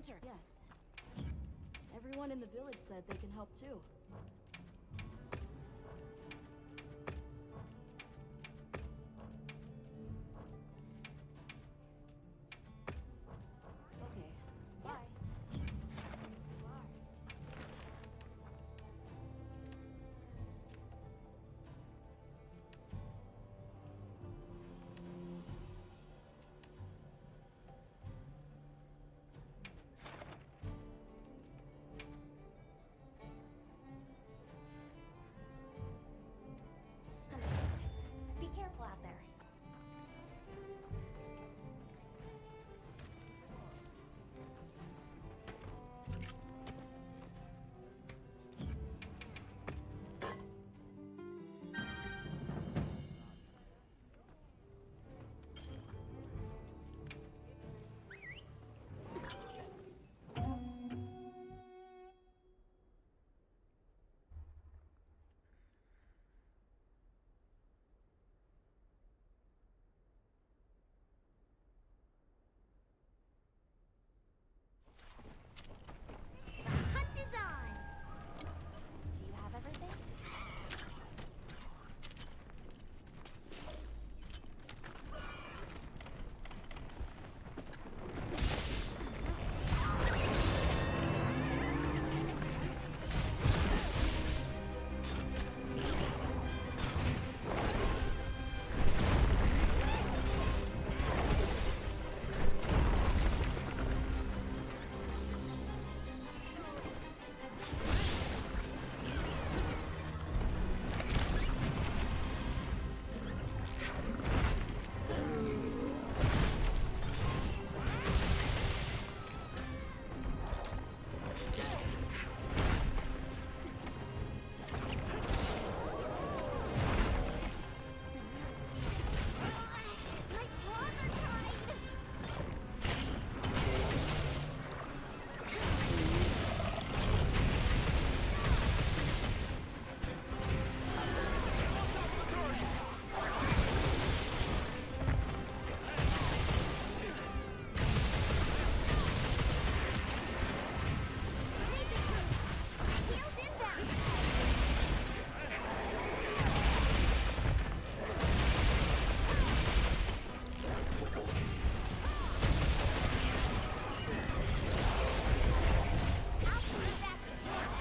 hunter. Yes. Everyone in the village said they can help too. Okay. Bye. Be careful out there. The hunt is on! Do you have everything? My claws are tied! Heels inbound! I'll put it back together.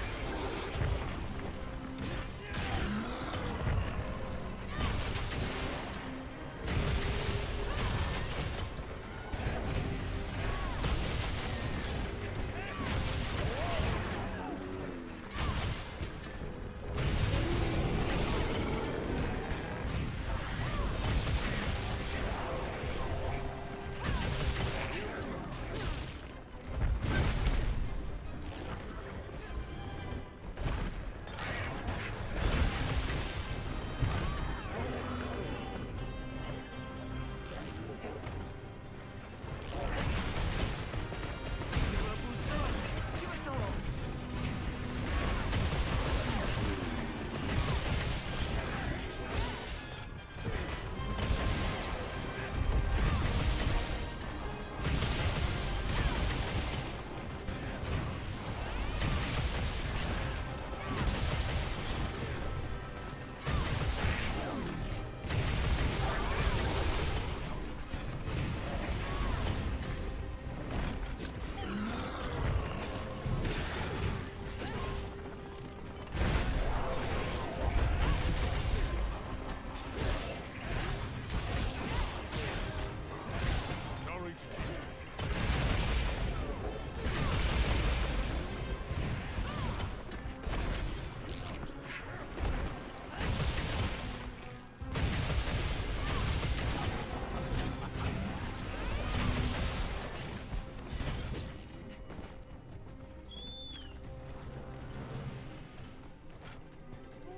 Sorry to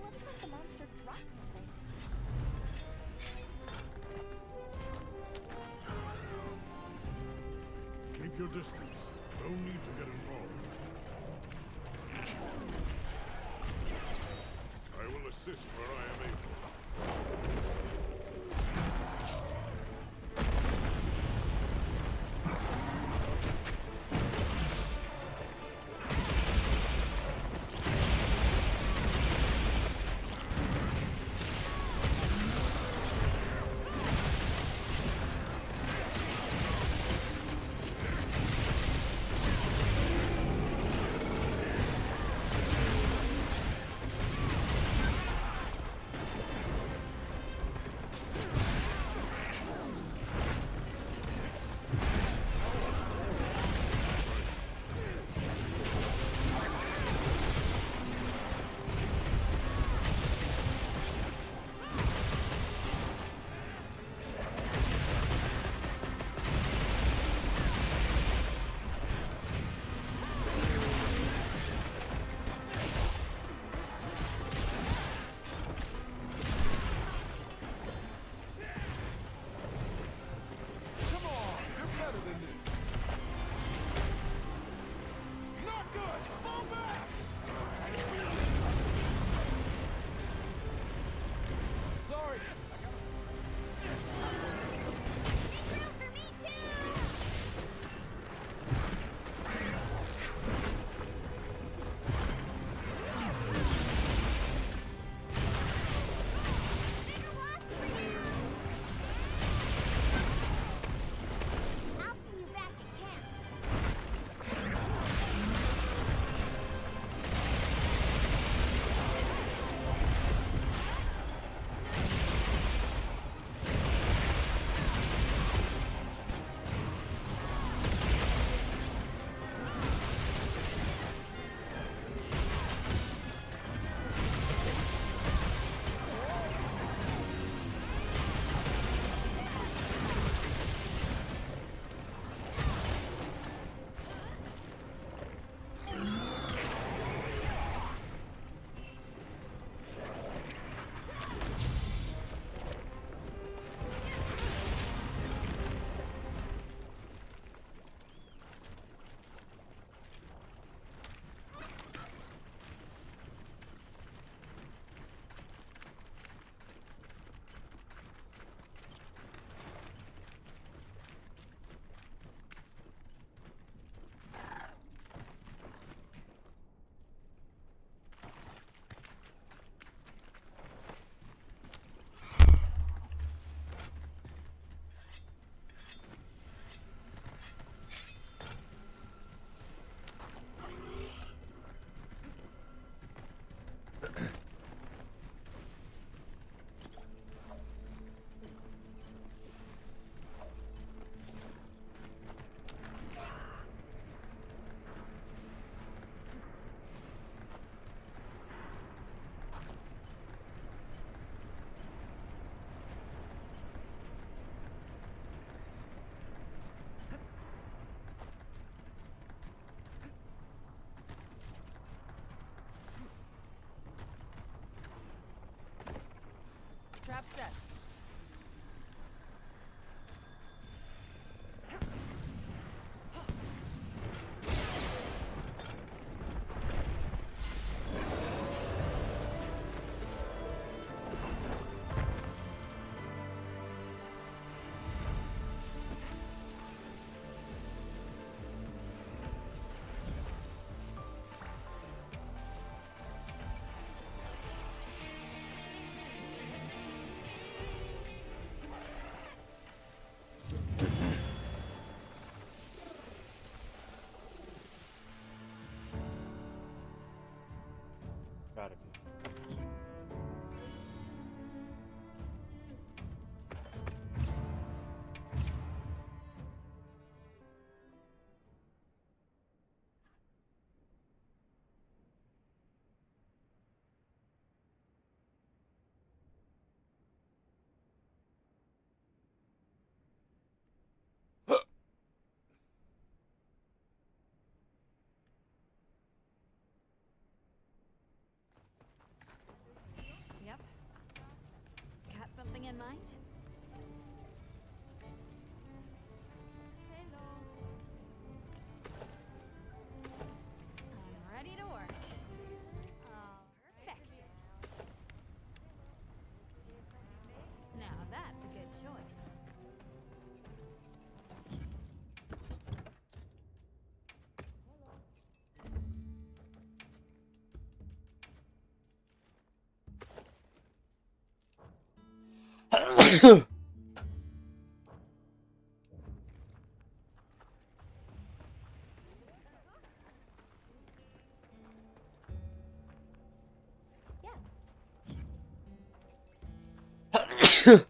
What if the monster drops something? keep your distance. No need to get involved. I will assist where I am able. in mind? Hello. I'm ready to work. Oh, perfection. Now that's a good choice. Yes. Hello.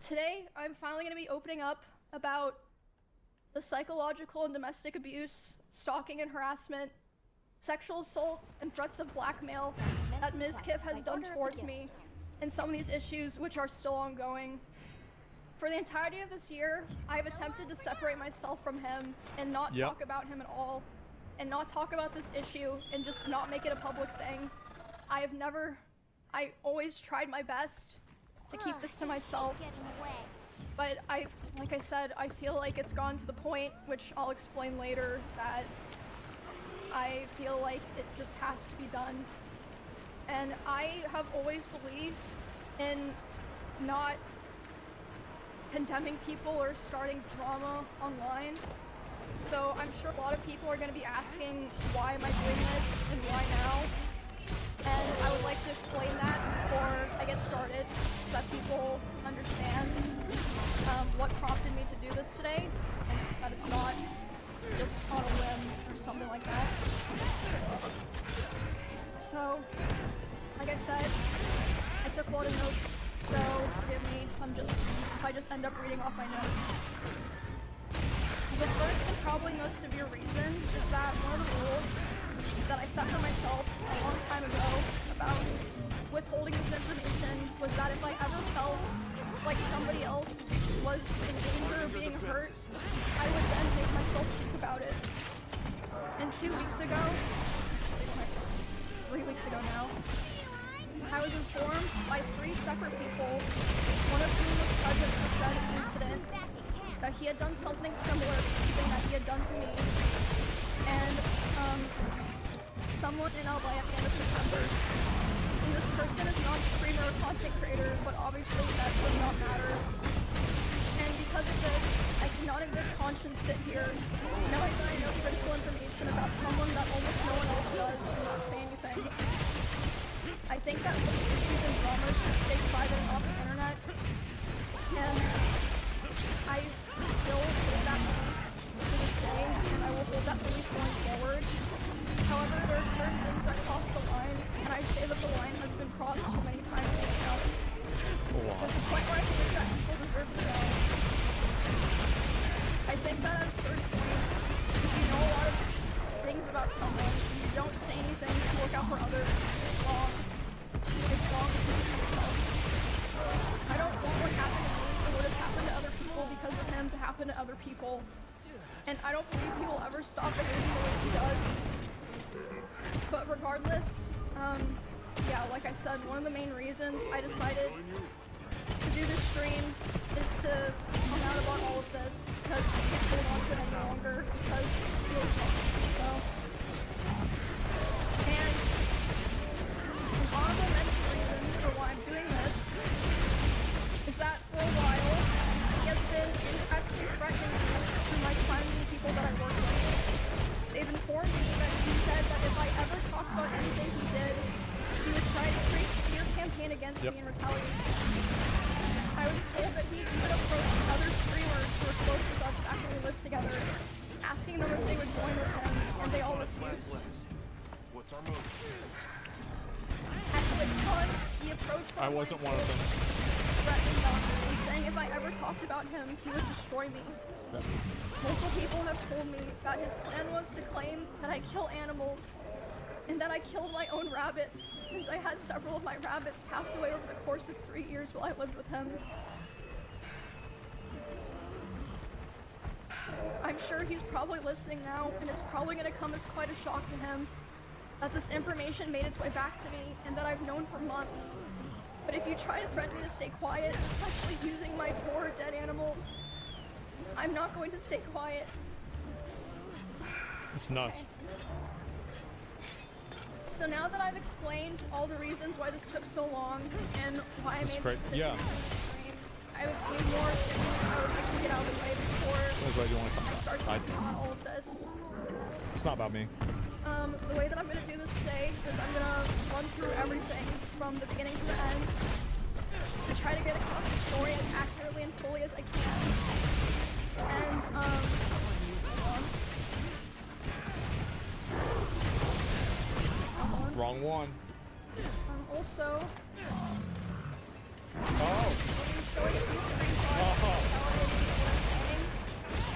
Today, I'm finally going to be opening up about the psychological and domestic abuse, stalking and harassment, sexual assault, and threats of blackmail that Ms. Kiff has done towards me, and some of these issues which are still ongoing. For the entirety of this year, I have attempted to separate myself from him and not talk about him at all, and not talk about this issue and just not make it a public thing. I always tried my best to keep this to myself, but like I said, I feel like it's gone to the point, which I'll explain later, that I feel like it just has to be done. And I have always believed in not condemning people or starting drama online. So I'm sure a lot of people are going to be asking, why am I doing this and why now? And I would like to explain that before I get started, so that people understand what prompted me to do this today, and that it's not just on a whim or something like that. So, like I said, I took a lot of notes, so forgive me if I just end up reading off my notes. The first and probably most severe reason is that one of the rules that I set for myself a long time ago about withholding this information was that if I ever felt like somebody else was in danger of being hurt, I would then make myself speak about it. And 2 weeks ago, 3 weeks ago now, I was informed by 3 separate people, one of whom was present for said incident, that he had done something similar to something that he had done to me. And someone in LA at the end of September. And this person is not a streamer or content creator, but obviously that does not matter. And because of this, I cannot in good conscience sit here knowing that I know critical information about someone that almost no one else does and not say anything. I think that most issues and dramas should stay private off the internet. And I still hold that belief to this day, and I will hold that belief going forward. However, there are certain things that cross the line, and I say that the line has been crossed too many times now. There's a point where I think that people deserve to know. I think that at a certain point, if you know a lot of things about someone, and you don't say anything to look out for others, it's wrong. It's wrong to do yourself. I don't want what happened to me or what has happened to other people because of him to happen to other people. And I don't believe he will ever stop behaving the way he does. But regardless, yeah, like I said, one of the main reasons I decided to do this stream is to come out about all of this, because I can't hold on to it any longer, because it feels wrong, so. And an honorable about anything he did, he would try to create a fear campaign against me in retaliation. I was told that he could approach other streamers who were close with us back when we lived together, asking them if they would join with him, and they all refused. What's our move? At TwitchCon, he approached I wasn't one of them. threatening them and saying if I ever talked about him, he would destroy me. Multiple people have told me that his plan was to claim that I kill animals and that I killed my own rabbits, since I had several of my rabbits pass away over the course of 3 years while I lived with him. I'm sure he's probably listening now, and it's probably going to come as quite a shock to him that this information made its way back to me and that I've known for months. But if you try to threaten me to stay quiet, especially using my poor dead animals, I'm not going to stay quiet. It's nuts. So now that I've explained all the reasons why this took so long and why I That's made great. this Yeah. stream, I have a few more things I would like to get out of the way before That's why you want to I come. start talking about all of this. It's not about me. The way that I'm gonna do this today is I'm gonna run through everything from the beginning to the end to try to get across the story as accurately and fully as I can. And, hold on. Wrong one. Also, Oh. showing a few screenshots of validating what I'm saying.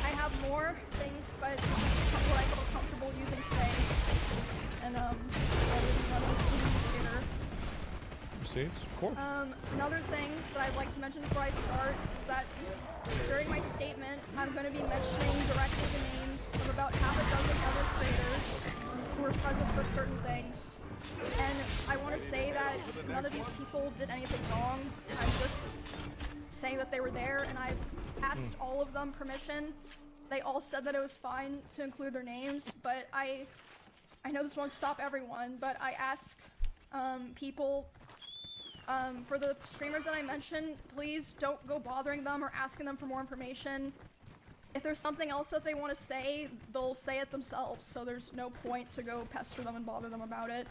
I have more things, but what I feel comfortable using today. And, I'll leave them later. Receipts? Of course. Another thing that I'd like to mention before I start is that during my statement, I'm going to be mentioning directly the names of about half a dozen other creators who were present for certain things. And I want to say that none of these people did anything wrong. I'm just saying that they were there, and I've asked all of them permission. They all said that it was fine to include their names, but I know this won't stop everyone, but I ask people, for the streamers that I mentioned, please don't go bothering them or asking them for more information. If there's something else that they want to say, they'll say it themselves, so there's no point to go pester them and bother them about it.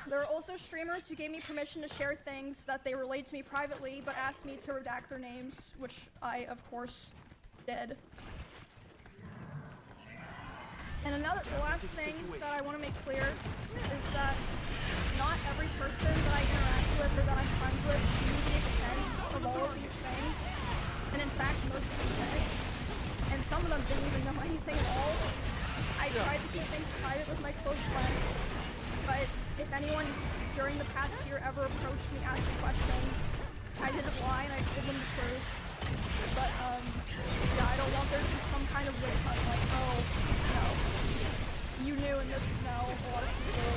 There are also streamers who gave me permission to share things that they relayed to me privately, but asked me to redact their names, which I, of course, did. And the last thing that I want to make clear is that not every person that I interact with or that I'm friends with knew the extent of all of these things. And in fact, most of them didn't. And some of them didn't even know anything at all. I tried to keep things private with my close friends, but if anyone during the past year ever approached me asking questions, I didn't lie and I told them the truth. But, yeah, I don't want there to be some kind of witch hunt like, oh, you knew and this, no, a lot of people,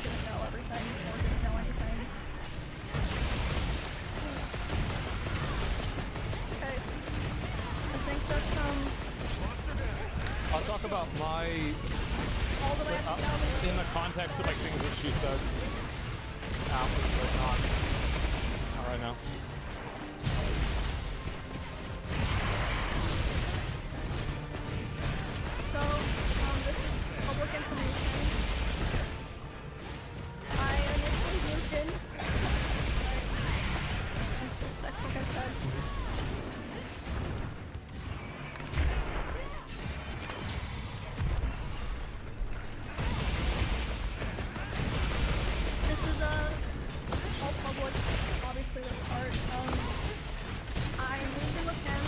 didn't know everything or didn't know anything. Okay. I think that's, I'll talk about my, all that I have to tell. in the context of like things that she said. But not right now. So, this is public information. I initially moved in. It's just, like I said. This is all public, obviously this part. I moved in with him.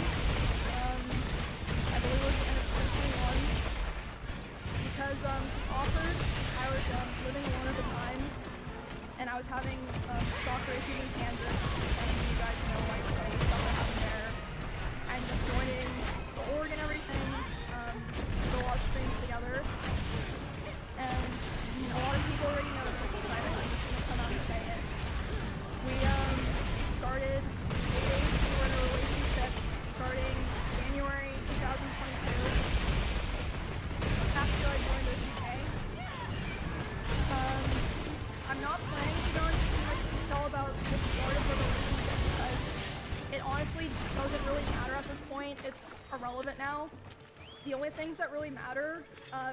I believe it was the end of 2021. Because he offered, I was living alone at the time, and I was having soccer issues in Kansas, and you guys know like any stuff that happened there. I'm just joining the org and everything, to watch streams together, and a lot of people already know this, but I'm just gonna come out and say it. We started dating, we were in a relationship starting January 2022. After I joined the UK. I'm not planning to go into too much detail about the start of the relationship because it honestly doesn't really matter at this point. It's irrelevant now. the only things that really matter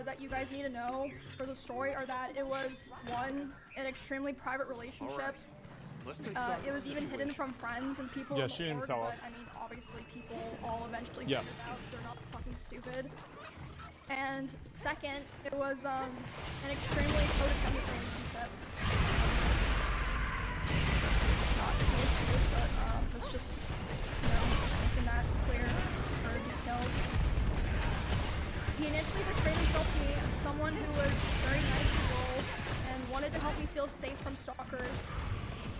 that you guys need to know for the story are that it was, one, an extremely private relationship. Let's take It was even hidden from friends and people Yeah, in the she didn't org, tell but us. I mean, obviously people all eventually Yeah. figured out they're not fucking stupid. And second, it was an extremely codependent relationship. Not the issue, but let's just, you know, making that clear for details. He initially portrayed himself to me as someone who was very nice to girls and wanted to help me feel safe from stalkers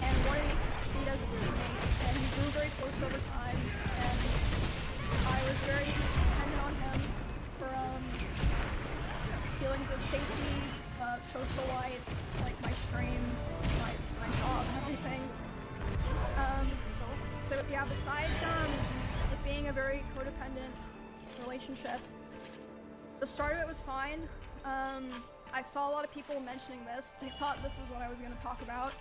and wanted me to succeed as a teammate, and he grew very close over time, and I was very dependent on him for feelings of safety, social life, like my stream, my job, everything. So yeah, besides it being a very codependent relationship, the start of it was fine. I saw a lot of people mentioning this. They thought this was what I was going to talk about.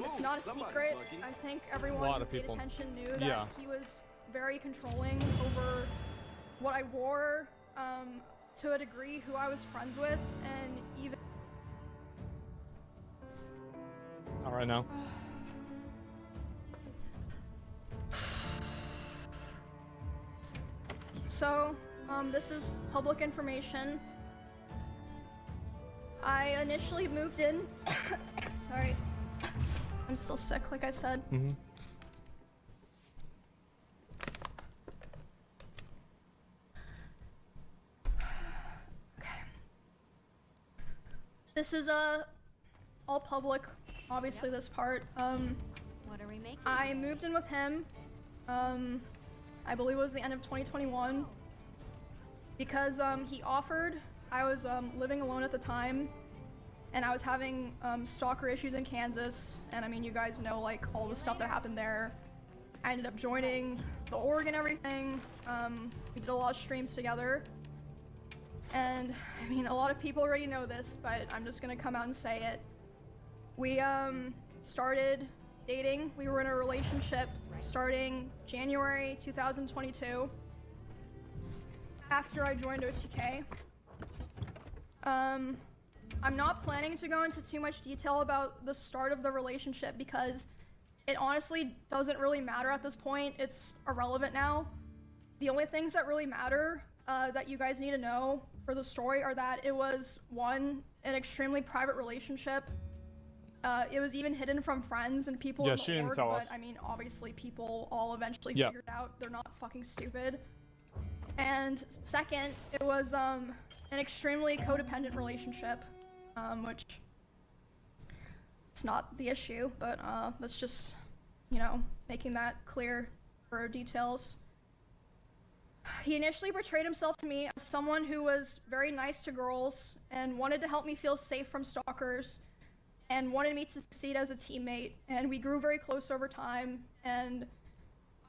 It's not a secret. I think everyone lot of who paid people. attention knew that Yeah. he was very controlling over what I wore, to a degree, who I was friends with, and even... All right now. So, this is public information. I initially moved in... Sorry. I'm still sick, like I said. Mm-hmm. This is all public, obviously this part. What are we making? I moved in with him, I believe it was the end of 2021, because he offered. I was living alone at the time, and I was having stalker issues in Kansas, and I mean, you guys know like all the stuff that happened there. I ended up joining the org and everything. We did a lot of streams together. And I mean, a lot of people already know this, but I'm just gonna come out and say it. We started dating. We were in a relationship starting January 2022 after I joined OTK. I'm not planning to go into too much detail about the start of the relationship because it honestly doesn't really matter at this point. It's irrelevant now. The only things that really matter that you guys need to know for the story are that it was, one, an extremely private relationship. It was even hidden from friends and people Yeah, in the she didn't org, tell but us. I mean, obviously people all eventually Yeah. figured out they're not fucking stupid. And second, it was an extremely codependent relationship, which it's not the issue, but that's just, you know, making that clear for details. He initially portrayed himself to me as someone who was very nice to girls and wanted to help me feel safe from stalkers and wanted me to succeed as a teammate, and we grew very close over time, and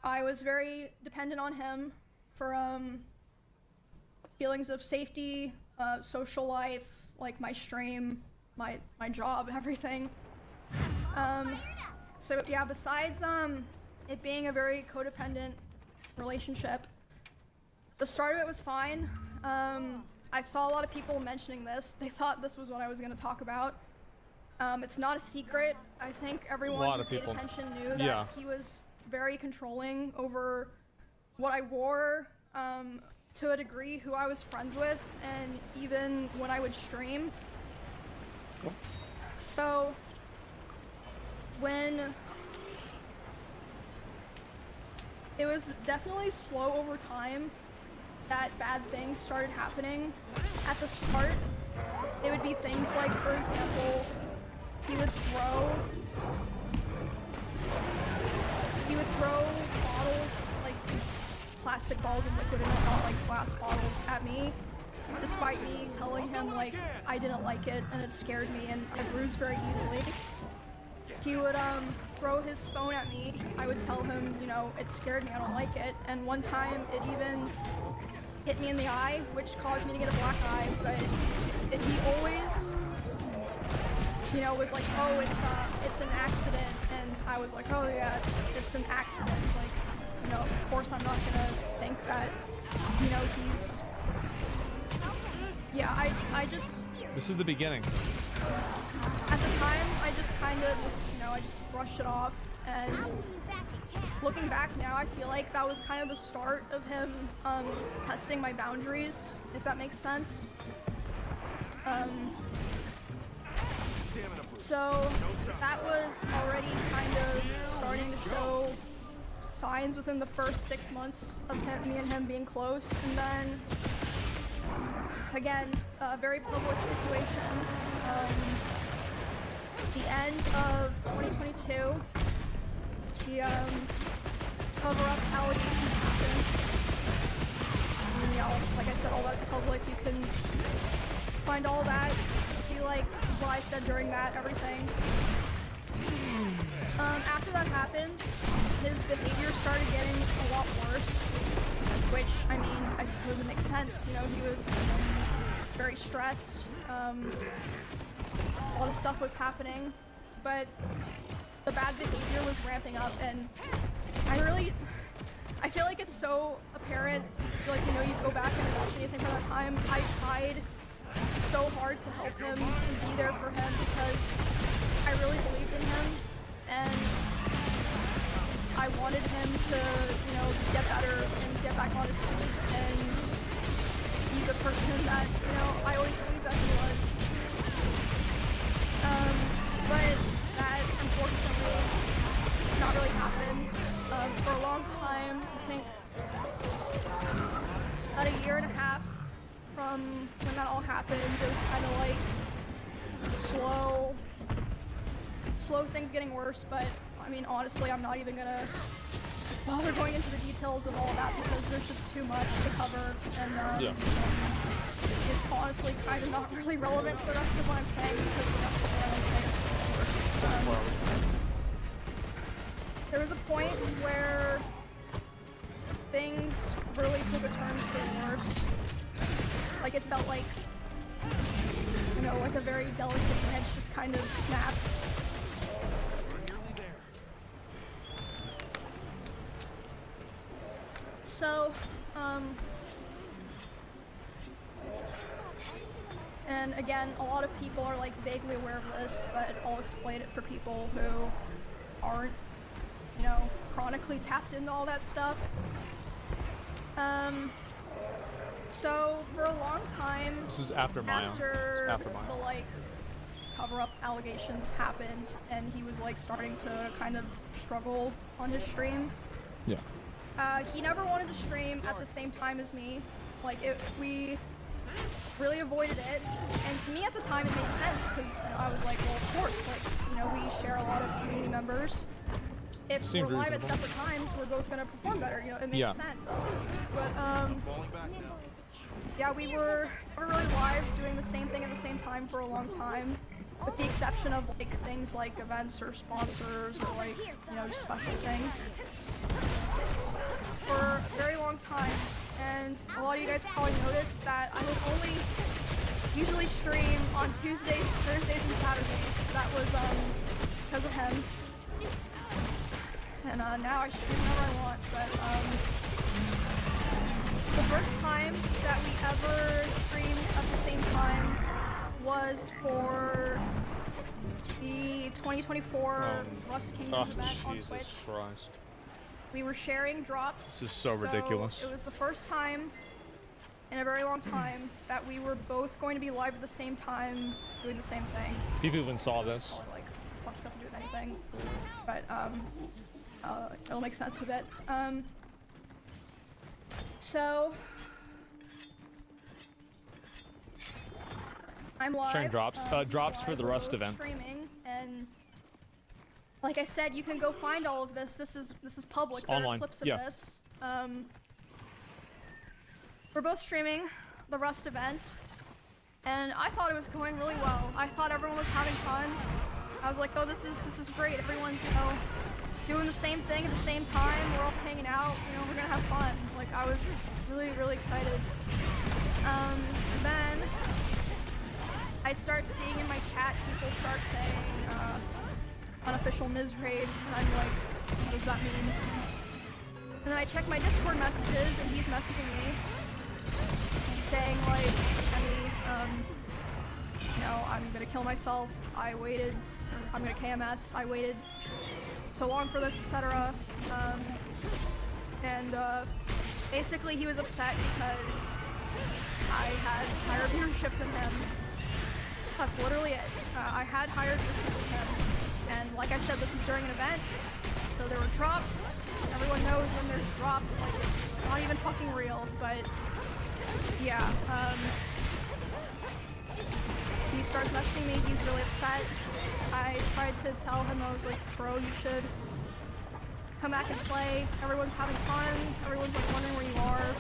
I was very dependent on him for feelings of safety, social life, like my stream, my job, everything. So yeah, besides it being a very codependent relationship, the start of it was fine. I saw a lot of people mentioning this. They thought this was what I was going to talk about. It's not a secret. I think everyone lot who of paid people. attention knew that Yeah. he was very controlling over what I wore, to a degree, who I was friends with, and even when I would stream. So, when it was definitely slow over time that bad things started happening. At the start, it would be things like, for example, he would throw bottles, like plastic balls of liquid and whatnot, like glass bottles at me, despite me telling him like I didn't like it and it scared me and I bruised very easily. He would throw his phone at me. I would tell him, you know, it scared me, I don't like it. And one time it even hit me in the eye, which caused me to get a black eye, but he always, you know, was like, oh, it's an accident. And I was like, oh yeah, it's an accident. Like, you know, of course I'm not gonna think that, you know, he's Yeah, I just, This is the beginning. at the time, I just kind of, you know, I just brushed it off. And looking back now, I feel like that was kind of the start of him testing my boundaries, if that makes sense. So that was already kind of starting to show signs within the first 6 months of me and him being close. And then, again, a very public situation. The end of 2022, the cover-up allegations happened. And, yeah, like I said, all that's public. You can find all that, see like what I said during that, everything. After that happened, his behavior started getting a lot worse, which, I mean, I suppose it makes sense. You know, he was very stressed. A lot of stuff was happening, but the bad behavior was ramping up, and I feel like it's so apparent. I feel like, you know, you go back and watch anything from that time. I tried so hard to help him and be there for him because I really believed in him, and I wanted him to, you know, get better and get back on his feet and be the person that, you know, I always believed that he was. But that, unfortunately, did not really happen. For a long time, I think about a year and a half from when that all happened, it was kind of like slow things getting worse. But I mean, honestly, I'm not even gonna bother going into the details of all of that because there's just too much to cover, and it's honestly kind of not really relevant to the rest of what I'm saying because the rest of what I'm saying is worse. There was a point where things really took a turn for the worse. Like, it felt like, you know, like a very delicate branch just kind of snapped. So, and again, a lot of people are like vaguely aware of this, but I'll explain it for people who aren't, you know, chronically tapped into all that stuff. So for a long time, This is after Maya. after It's after Maya. the like cover-up allegations happened, and he was like starting to kind of struggle on his stream. Yeah. He never wanted to stream at the same time as me. Like, we really avoided it. And to me at the time it made sense because I was like, well, of course, like, you know, we share a lot of community members. If Seems we're live at reasonable. separate times, we're both gonna perform better. You know, it makes Yeah. sense. But yeah, we were never really live doing the same thing at the same time for a long time, with the exception of like things like events or sponsors or like, you know, just special things. For a very long time, and a lot of you guys probably noticed that I would only usually stream on Tuesdays, Thursdays, and Saturdays. That was because of him. And now I stream whenever I want, but the first time that we ever streamed at the same time was for the 2024 Rust Kingdom event on Jesus Twitch. Christ. We were sharing drops. This is so ridiculous. It was the first time in a very long time that we were both going to be live at the same time doing the same thing. People even saw this. Or like fuck stuff and doing anything. But it'll make sense a bit. So I'm live. Sharing drops. Drops for the we're Rust both event. Streaming, and like I said, you can go find all of this. This is public. It's There online. are clips of Yeah. this. We're both streaming the Rust event, and I thought it was going really well. I thought everyone was having fun. I was like, oh, this is great. Everyone's, you know, doing the same thing at the same time. We're all hanging out. You know, we're gonna have fun. Like, I was really, really excited. Then I start seeing in my chat people start saying unofficial Miz raid, and I'm like, what does that mean? And then I check my Discord messages, and he's messaging me. know, I'm gonna kill myself. I waited, or I'm gonna KMS. I waited so long for this, etc. Basically he was upset because I had higher viewership than him. That's literally it. I had higher viewership than him. And like I said, this is during an event, so there were drops. Everyone knows when there's drops, like, it's not even fucking real, but yeah. He starts messaging me, he's really upset. I tried to tell him, I was like, bro, you should come back and play. Everyone's having fun. Everyone's like wondering where you are.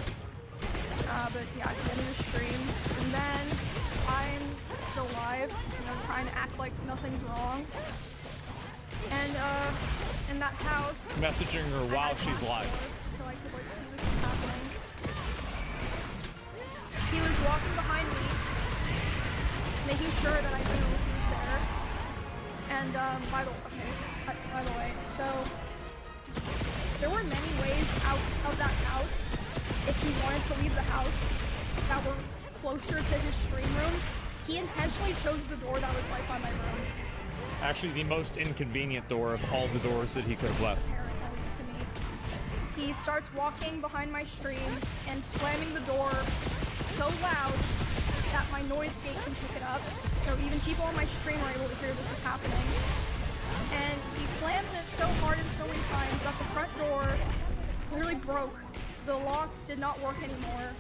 But yeah, at the end of the stream. And then I'm still live, you know, trying to act like nothing's wrong. And in that house, Messaging her while she's live. so I could like see what was happening. He was walking behind me, making sure that I knew he was there. And by the way, so there were many ways out of that house if he wanted to leave the house that were closer to his stream room. He intentionally chose the door that was right by my room. Actually, the most inconvenient door of all the doors that he could have left. Apparent, at least to me. He starts walking behind my stream and slamming the door so loud that my noise gate can pick it up. So even people on my stream are able to hear this is happening. And he slams it so hard and so many times that the front door literally broke. The lock did not work anymore.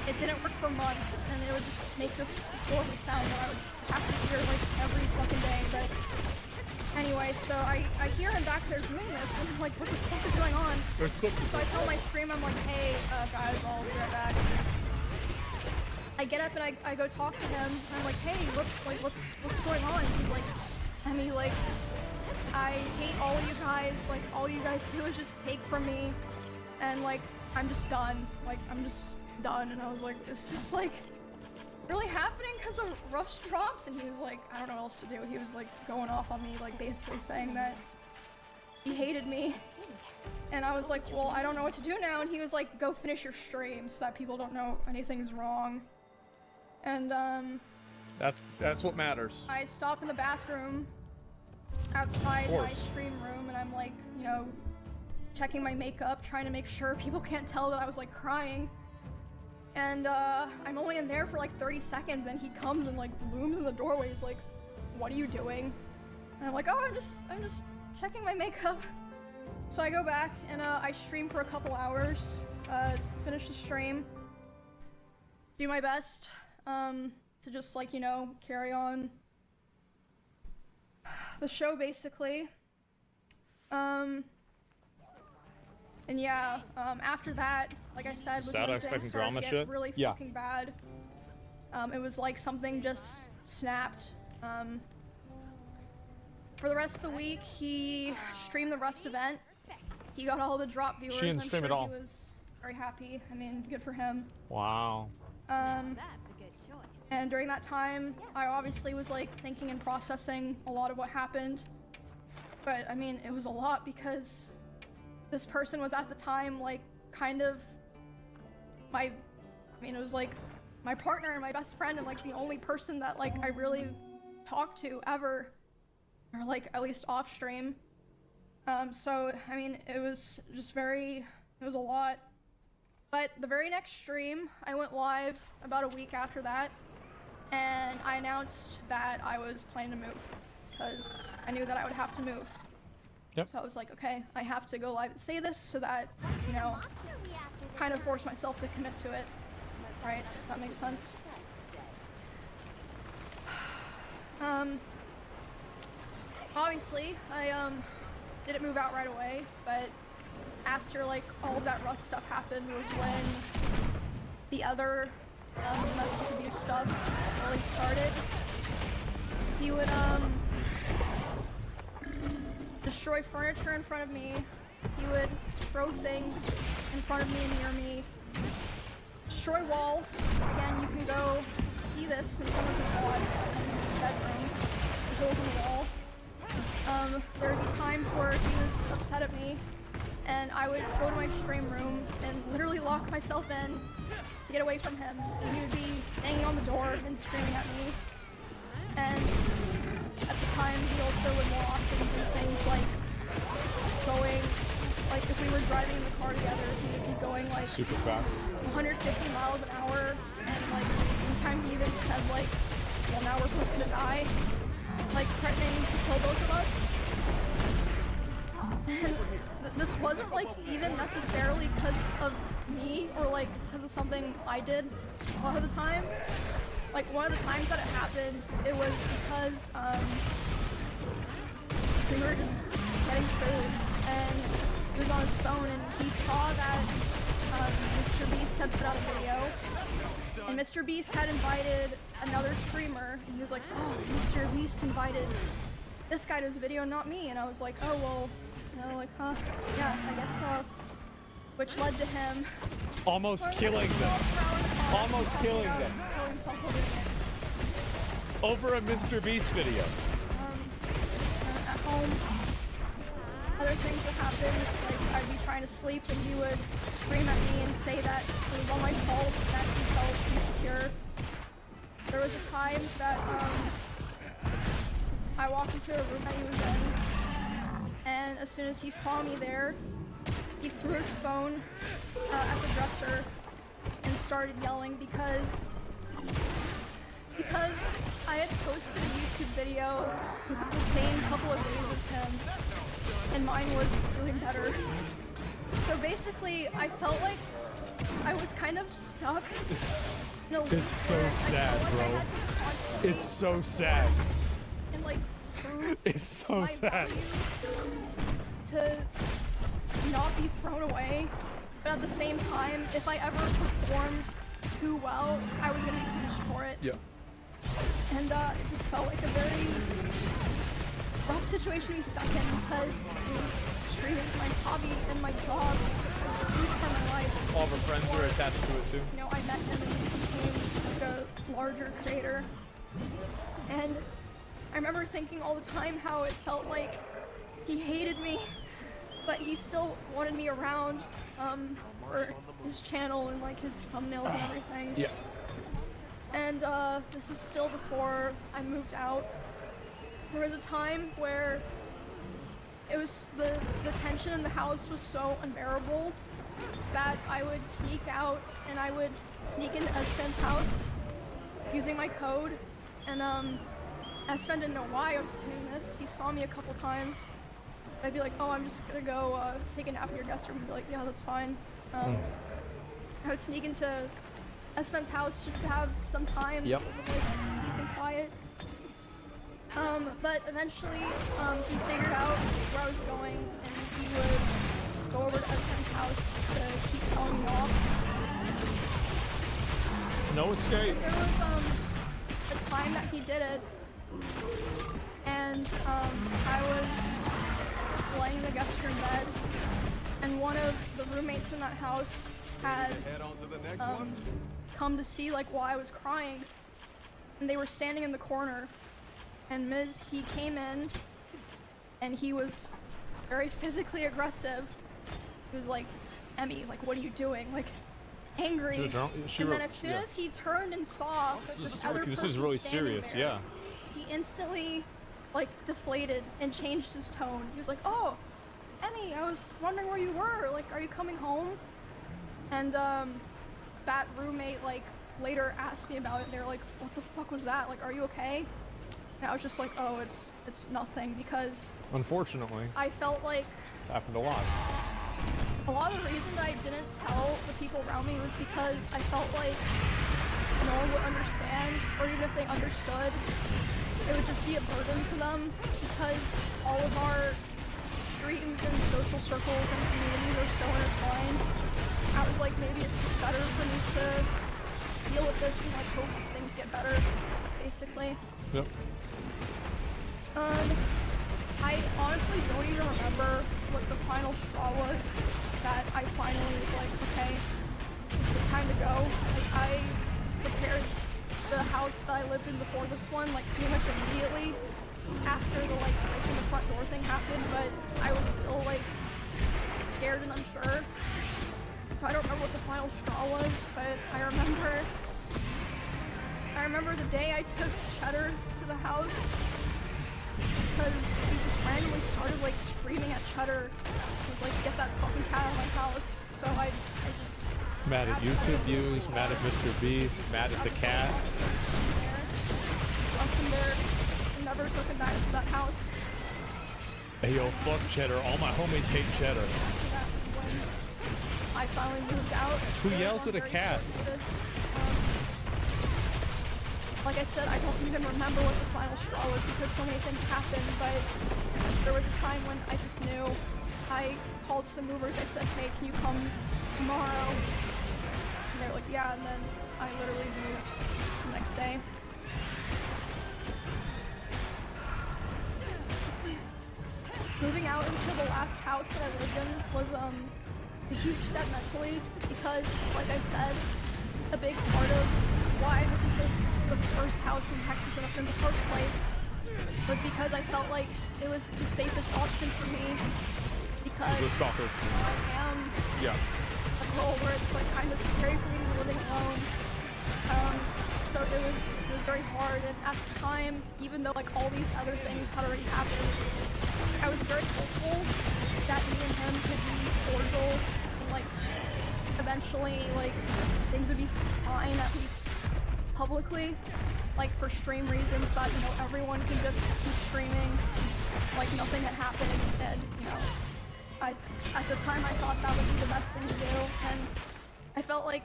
It didn't work for months, and it would just make this horrible sound that I would have to hear like every fucking day. But anyway, so I hear him back there doing this, and I'm like, what the fuck is going on? So I tell my stream, I'm like, hey, guys, I'll be right back. I get up and I go talk to him. And I'm like, hey, what's going on? He's like, Emmy, like, I hate all of you guys. Like, all you guys do is just take from me, and like, I'm just done. Like, I'm just done. And I was like, is this like really happening because of rush drops? And he was like, I don't know what else to do. He was like going off on me, like basically saying that he hated me. And I was like, well, I don't know what to do now. And he was like, go finish your stream so that people don't know anything's wrong. And That's what matters. I stop in the bathroom outside my stream room, and I'm like, you know, checking my makeup, trying to make sure people can't tell that I was like crying. And I'm only in there for like 30 seconds, and he comes and like looms in the doorway. He's like, what are you doing? And I'm like, oh, I'm just checking my makeup. So I go back and I stream for a couple hours to finish the stream. Do my best to just like, you know, carry on the show basically. And yeah, after that, like I said, was when things started to get really fucking bad. It was like something just snapped. For the rest of the week, he streamed the Rust event. He got all the drop viewers. She didn't stream I'm at sure all. He was very happy. I mean, good for him. Wow. That's a good choice. And during that time, I obviously was like thinking and processing a lot of what happened. But I mean, it was a lot because this person was at the time like kind of it was like my partner and my best friend, and like the only person that like I really talked to ever, or like at least off stream. So I mean, it was just it was a lot. But the very next stream, I went live about a week after that, and I announced that I was planning to move because I knew that I would have to move. Yep. So I was like, okay, I have to go live and say this so that, you know, kind of force myself to commit to it. Right? Does that make sense? Obviously, I didn't move out right away, but after like all of that Rust stuff happened was when the other domestic abuse stuff really started. He would destroy furniture in front of me. He would throw things in front of me and near me. Destroy walls. Again, you can go see this in some of his VODs bedroom. The holes in the wall. There would be times where he was upset at me, and I would go to my stream room and literally lock myself in to get away from him. And he would be banging on the door and screaming at me. And at the time, he also would more often do things like going, like if we were driving in the car together, he would be going like Super fast. 150 miles an hour, and like one time he even said like, well now we're both gonna die, like threatening to kill both of us. And this wasn't like even necessarily because of me or like because of something I did a lot of the time. Like one of the times that it happened, it was because we were just getting food and he was on his phone and he saw that Mr. Beast had put out a video, and Mr. Beast had invited another streamer, and he was like, oh, Mr. Beast invited this guy to his video, not me. And I was like, oh, well, you know, like, huh, yeah, I guess so. Which led to him Almost killing them. Almost killing them. killing himself over it. Over a Mr. Beast video. At home, other things would happen, like I'd be trying to sleep and he would scream at me and say that it was all my fault, that he felt insecure. There was a time that I walked into a room that he was in, and as soon as he saw me there, he threw his phone at the dresser and started yelling because I had posted a YouTube video with the same couple of days as him, and mine was doing better. So basically, I felt like I was kind of stuck. No, It's so sad, bro. It's so sad. And like prove It's so my sad. value to not be thrown away. But at the same time, if I ever performed too well, I was gonna be punished for it. Yeah. And it just felt like a very rough situation to be stuck in because streaming is my hobby and my job. It's a huge part of my life. All of our friends were attached to it too. You know, I met him and he became like a larger creator. And I remember thinking all the time how it felt like he hated me, but he still wanted me around for his channel and like his thumbnails and everything. Yeah. And this is still before I moved out. There was a time where it was the tension in the house was so unbearable that I would sneak out and I would sneak into Espen's house using my code. And Espen didn't know why I was doing this. He saw me a couple times. I'd be like, oh, I'm just gonna go take a nap in your guest room. He'd be like, yeah, that's fine. I would sneak into Espen's house just to have some time, Yep. like, peace and quiet. But eventually, he figured out where I was going, and he would go over to Espen's house to keep telling me off. No escape. There was a time that he did it, and I was laying in the guest room bed, and one of the roommates in that house had come to see like why I was crying, and they were standing in the corner, and he came in, and he was very physically aggressive. He was like, Emmy, like, what are you doing? Like, angry. And then as soon as he turned and saw that this other This is person really standing serious, there, yeah. he instantly like deflated and changed his tone. He was like, oh, Emmy, I was wondering where you were. Like, are you coming home? And that roommate like later asked me about it. They were like, what the fuck was that? Like, are you okay? And I was just like, oh, it's nothing, because Unfortunately, I felt like it happened a lot. a lot of the reason that I didn't tell the people around me was because I felt like no one would understand, or even if they understood, it would just be a burden to them, because all of our streams and social circles and communities are so intertwined. I was like, maybe it's just better for me to deal with this and like hope things get better, basically. Yep. I honestly don't even remember what the final straw was that I finally was like, okay, it's time to go. Like, I prepared the house that I lived in before this one, like, pretty much immediately after the, like, breaking the front door thing happened, but I was still, like, scared and unsure. So I don't remember what the final straw was, but I remember remember the day I took Cheddar to the house because he just randomly started like screaming at Cheddar. He was like, get that fucking cat out of my house. So I just Mad at YouTube views, mad at Mr. Beast, mad at the cat. left him there and never took him back to that house. Hey yo, fuck Cheddar. All my homies hate Cheddar. After that, when I finally moved out. Who yells at a cat? Like I said, I don't even remember what the final straw was because so many things happened, but there was a time when I just knew. I called some movers, I said, hey, can you come tomorrow? And they were like, yeah, and then I literally moved the next day. Moving out into the last house that I lived in was a huge step mentally because, like I said, a big part of why I moved into the first house in Texas in the first place was because I felt like it was the safest option for me because He's a stalker. I am Yeah. a girl where it's like kind of scary for me to be living alone. So it was very hard, and at the time, even though like all these other things had already happened, I was very hopeful that me and him could be cordial and like eventually like things would be fine, at least publicly, like for stream reasons that, you know, everyone can just keep streaming like nothing had happened, and you know, at the time I thought that would be the best thing to do, and I felt like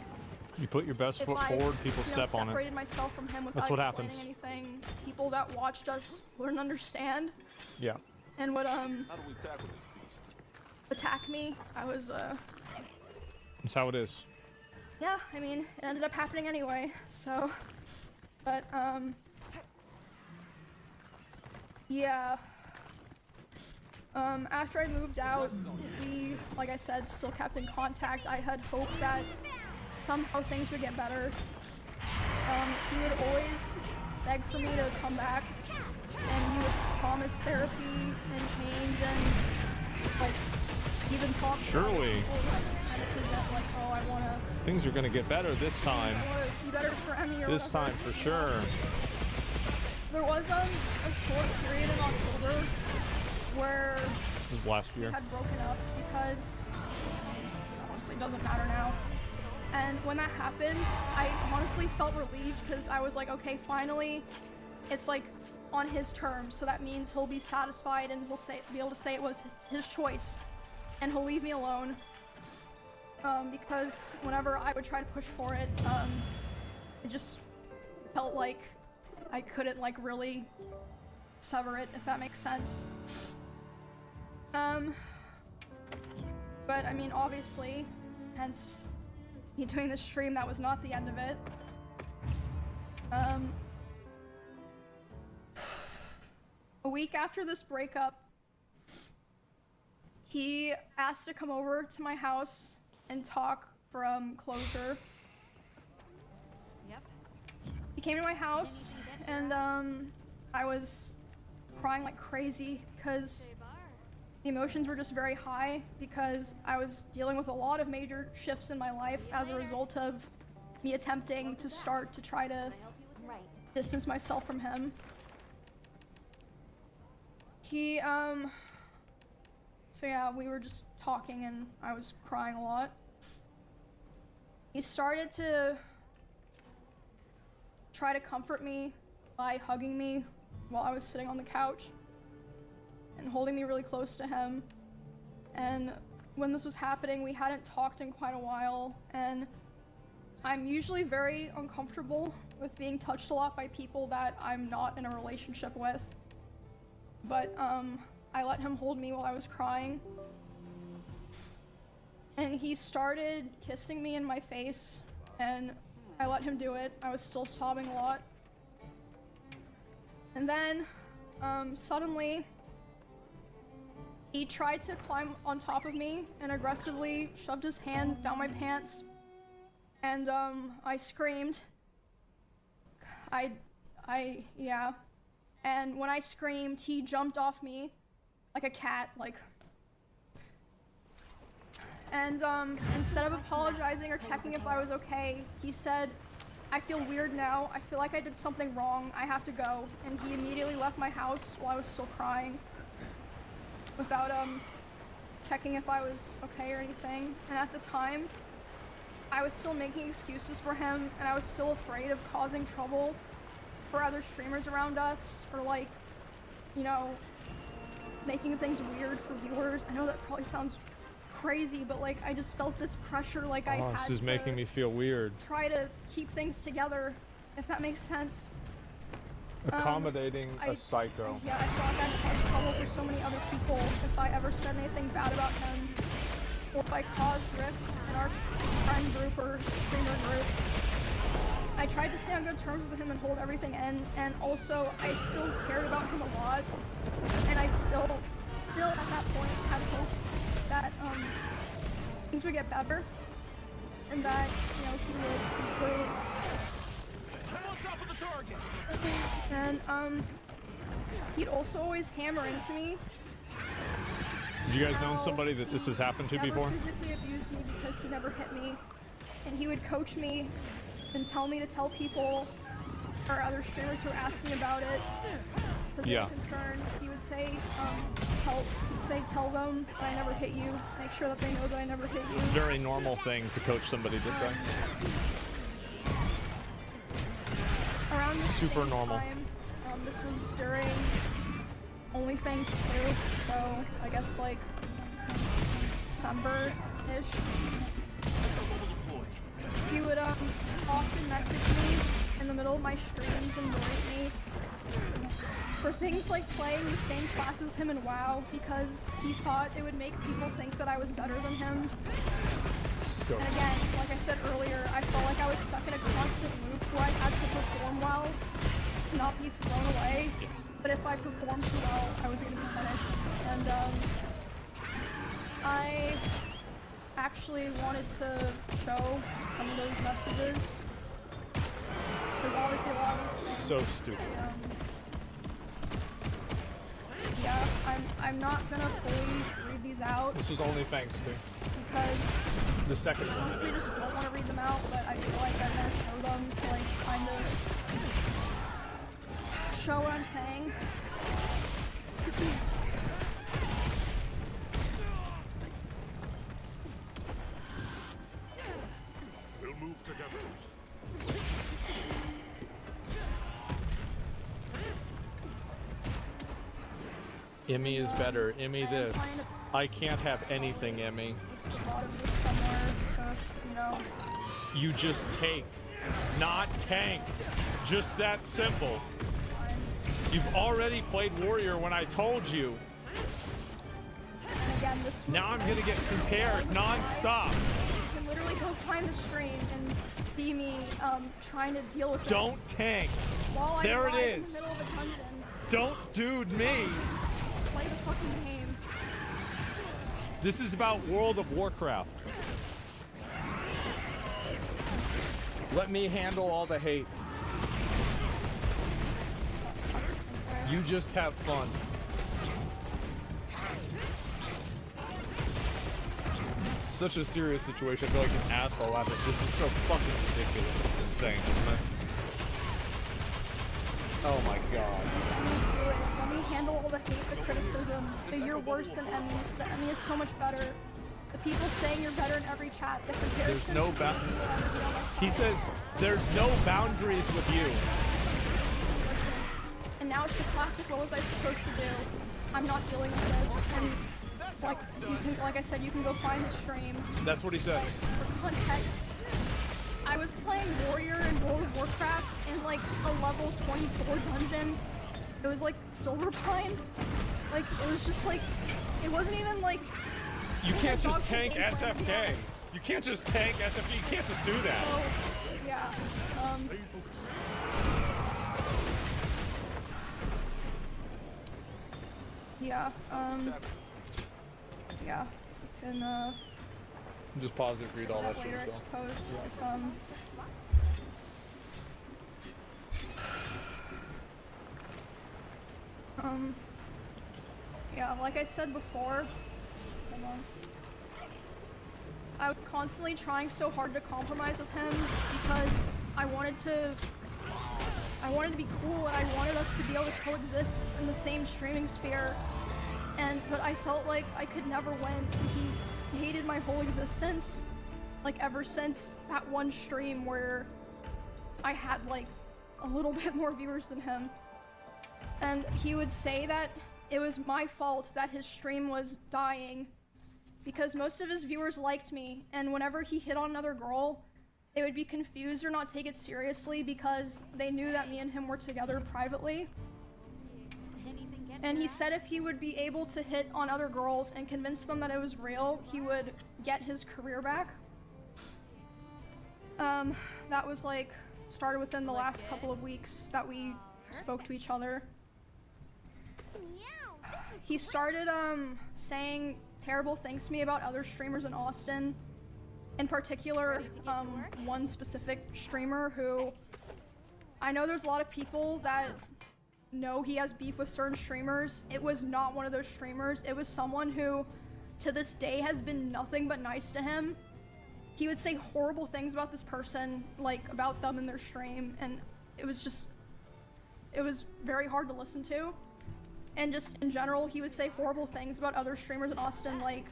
You put your best if foot I, forward, people you know, step on it. separated myself from him without That's what explaining happens. anything, people that watched us wouldn't understand Yeah. and would How do we tackle this beast? attack me. I was That's how it is. yeah, I mean, it ended up happening anyway, so, but, yeah, after I moved out, we, like I said, still kept in contact. I had hoped that somehow things would get better. He would always beg for me to come back, and he would promise therapy and change and, like, even talk to other Surely. people that kind of present, like, oh, I wanna Things are gonna get better this time. be better for Emmy or This whatever. time for sure. There was a short period in October where This was last we year. had broken up because honestly it doesn't matter now. And when that happened, I honestly felt relieved because I was like, okay, finally, it's like on his terms, so that means he'll be satisfied and he'll be able to say it was his choice, and he'll leave me alone. Because whenever I would try to push for it, it just felt like I couldn't like really sever it, if that makes sense. But I mean, obviously, hence me doing this stream, that was not the end of it. A week after this breakup, he asked to come over to my house and talk from closure. Yep. He came to my house, and I was crying like crazy because the emotions were just very high because I was dealing with a lot of major shifts in my life as a result of me attempting to start to try to Right. distance myself from him. He, so yeah, we were just talking and I was crying a lot. He started to try to comfort me by hugging me while I was sitting on the couch and holding me really close to him. And when this was happening, we hadn't talked in quite a while, and I'm usually very uncomfortable with being touched a lot by people that I'm not in a relationship with. But I let him hold me while I was crying. And he started kissing me in my face, and I let him do it. I was still sobbing a lot. And then, suddenly, he tried to climb on top of me and aggressively shoved his hand down my pants. And, I screamed. Yeah. And when I screamed, he jumped off me like a cat, like. And, instead of apologizing or checking if I was okay, he said, I feel weird now. I feel like I did something wrong. I have to go. And he immediately left my house while I was still crying. Without, checking if I was okay or anything. And at the time, I was still making excuses for him, and I was still afraid of causing trouble for other streamers around us, or like, you know, making things weird for viewers. I know that probably sounds crazy, but like I just felt this pressure, like I had This is to making me feel weird. try to keep things together, if that makes sense. Accommodating I- a psycho. Yeah, I feel like I'd cause trouble for so many other people if I ever said anything bad about him, or if I caused rifts in our friend group or streamer group. I tried to stay on good terms with him and hold everything in, and also I still cared about him a lot, and I still at that point had hope that things would get better, and that, you know, he would improve. And he'd also always hammer into me. Have you guys known somebody that this has happened to Never before? physically abused me because he never hit me, and he would coach me and tell me to tell people or other streamers who were asking about it because they Yeah. were concerned. He would say, tell them that I never hit you. Make sure that they know that I never hit you. Very normal thing to coach somebody to say. Around the Super same normal. time, this was during OnlyFans 2, so I guess like December-ish. He would often message me in the middle of my streams and berate me for things like playing the same class as him in WoW because he thought it would make people think that I was better than him. So And again, like I said earlier, I felt like I was stuck in a constant loop where I had to perform well to not be thrown away. But if I performed too well, I was going to be finished. And I actually wanted to show some of those messages because obviously a lot of these things, so stupid. yeah, I'm not gonna fully read these out This was only thanks to because the second one. honestly just don't want to read them out, but I feel like I'm gonna show them to like kind of show what I'm saying. We'll move together. Emmy is better. Emmy this. I can't have anything, Emmy. There's a lot of this somewhere, so you know. You just take, not tank. Just that simple. You've already played Warrior when I told you. And again, this Now I'm gonna get prepared non-stop. You can literally go find the stream and see me trying to deal with this Don't tank. while I there it ride in is. the middle of a dungeon. Don't dude me. Play the fucking game. This is about World of Warcraft. Let me handle all the hate. You just have fun. Such a serious situation. I feel like an asshole at it. This is so fucking ridiculous. It's insane, isn't it? Oh my god. Let me do it. Let me handle all the hate, the criticism. The you're worse than Emmys. The Emmy is so much better. The people saying you're better in every chat. The There's comparison. no He says there's no boundaries with you. And now it's the classic. What was I supposed to do? I'm not dealing with this. And like you can, like I said, you can go find the stream. That's what he said. For context, I was playing Warrior in World of Warcraft in like a level 24 dungeon. It was like Silverpine. Like it was just like, it wasn't even like. You can't just Dog tank kicking, to be SFK. honest. You can't just tank SFK. You can't just do that. So, yeah. Yeah. Yeah. You can Just pause it, read all that that shit. later, I as well. suppose. If, yeah, like I said before, hold on. I was constantly trying so hard to compromise with him because I wanted to be cool, and I wanted us to be able to coexist in the same streaming sphere. But I felt like I could never win. He hated my whole existence, like ever since that one stream where I had like a little bit more viewers than him. And he would say that it was my fault that his stream was dying because most of his viewers liked me, and whenever he hit on another girl, they would be confused or not take it seriously because they knew that me and him were together privately. And he said if he would be able to hit on other girls and convince them that it was real, he would get his career back. That was like, started within the last couple of weeks that we spoke to each other. He started saying terrible things to me about other streamers in Austin. In particular, one specific streamer who, I know there's a lot of people that know he has beef with certain streamers. It was not one of those streamers. It was someone who, to this day, has been nothing but nice to him. He would say horrible things about this person, like about them in their stream, and it was very hard to listen to. And just in general, he would say horrible things about other streamers in Austin, like,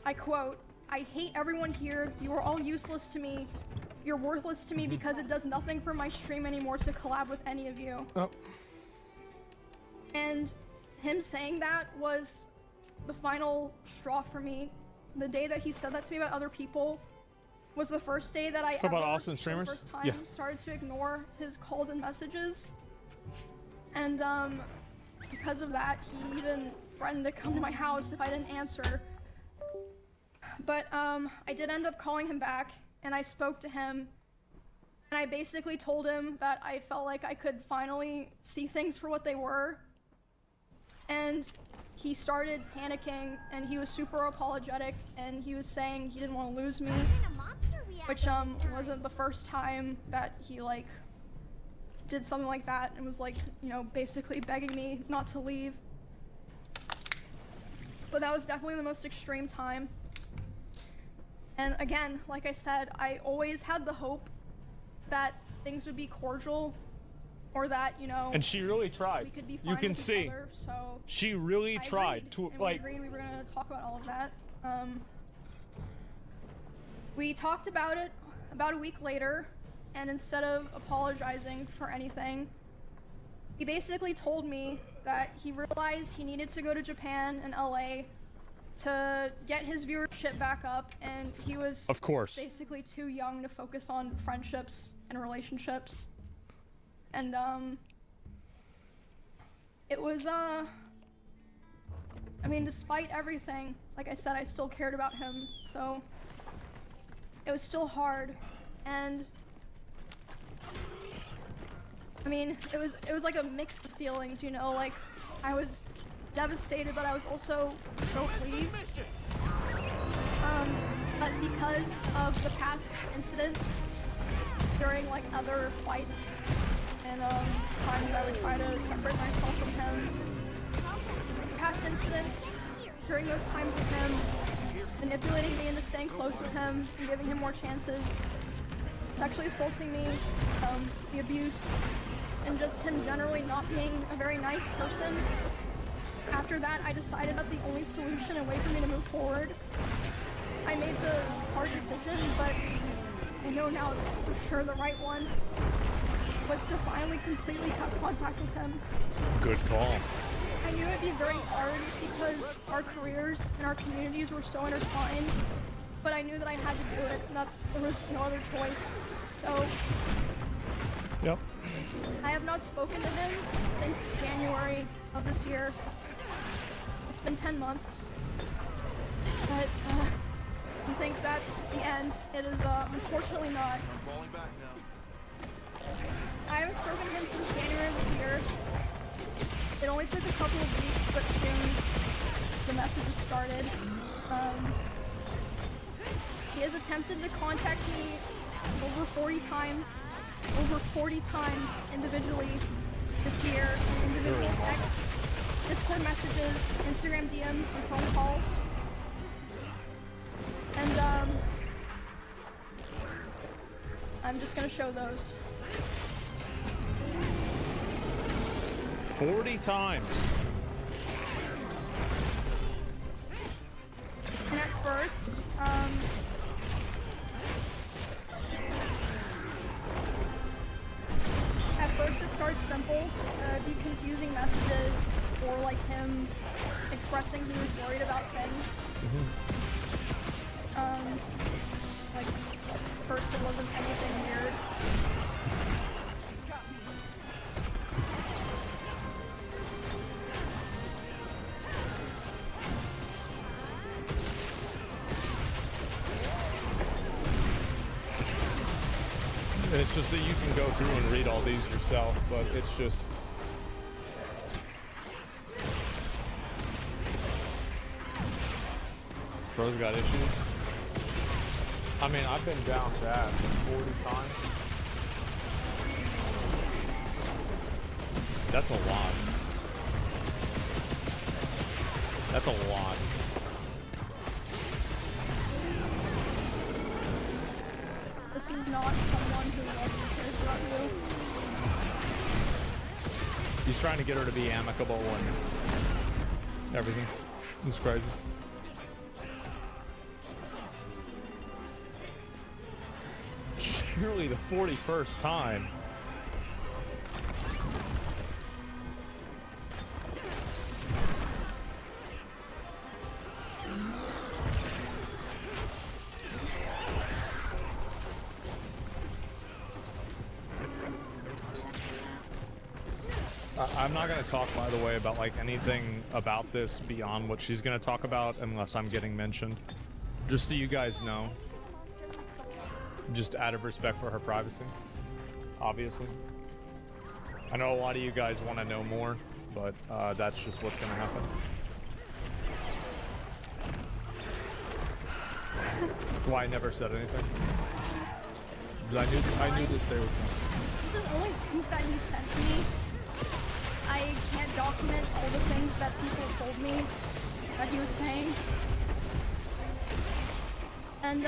I quote, "I hate everyone here. You are all useless to me. You're worthless to me because it does nothing for my stream anymore to collab with any of you." Oh. And him saying that was the final straw for me. The day that he said that to me about other people was the first day that I about Austin streamers? for the first time Yeah. started to ignore his calls and messages. And because of that, he even threatened to come to my house if I didn't answer. But I did end up calling him back, and I spoke to him, and I basically told him that I felt like I could finally see things for what they were. And he started panicking, and he was super apologetic, and he was saying he didn't want to lose me, which wasn't the first time that he like did something like that and was like, you know, basically begging me not to leave. But that was definitely the most extreme time. And again, like I said, I always had the hope that things would be cordial, or that, you know, And she really tried. we could be fine You can with each see. other, so She really I tried agreed, to and like. we agreed we were gonna talk about all of that. We talked about it about a week later, and instead of apologizing for anything, he basically told me that he realized he needed to go to Japan and LA to get his viewership back up, and he was Of course. basically too young to focus on friendships and relationships. And it was I mean, despite everything, like I said, I still cared about him, so it was still hard. And I mean, it was like a mixed feelings, you know, like I was devastated, but I was also so pleased. But because of the past incidents during like other fights and times I would try to separate myself from him, past incidents during those times with him, manipulating me into staying close with him and giving him more chances, sexually assaulting me, the abuse, and just him generally not being a very nice person. After that, I decided that the only solution and way for me to move forward, I made the hard decision, but I know now for sure the right one, was to finally completely cut contact with him. Good call. I knew it'd be very hard because our careers and our communities were so intertwined, but I knew that I had to do it, and that there was no other choice. So Yep. I have not spoken to him since January of this year. It's been 10 months. But you think that's the end. It is unfortunately not. I haven't spoken to him since January of this year. It only took a couple of weeks, but soon the messages started. He has attempted to contact me over 40 times individually this year, in individual texts, Discord messages, Instagram DMs, and phone calls. And I'm just gonna show those. 40 times. And at first, it starts simple. It'd be confusing messages, or like him expressing he was worried about things. Like, first it wasn't anything weird. And it's just that you can go through and read all these yourself, but it's just... Bro's got issues. I mean, I've been down bad 40 times. That's a lot. That's a lot. This is not someone who loves and cares about you. He's trying to get her to be amicable and everything. It's crazy. Surely the 41st time. I'm not going to talk, by the way, about like anything about this beyond what she's going to talk about unless I'm getting mentioned. Just so you guys know. Just out of respect for her privacy, obviously. I know a lot of you guys want to know more, but that's just what's going to happen. That's why I never said anything. I knew this day would come. These are the only things that he sent to me. I can't document all the things that people told me that he was saying. And,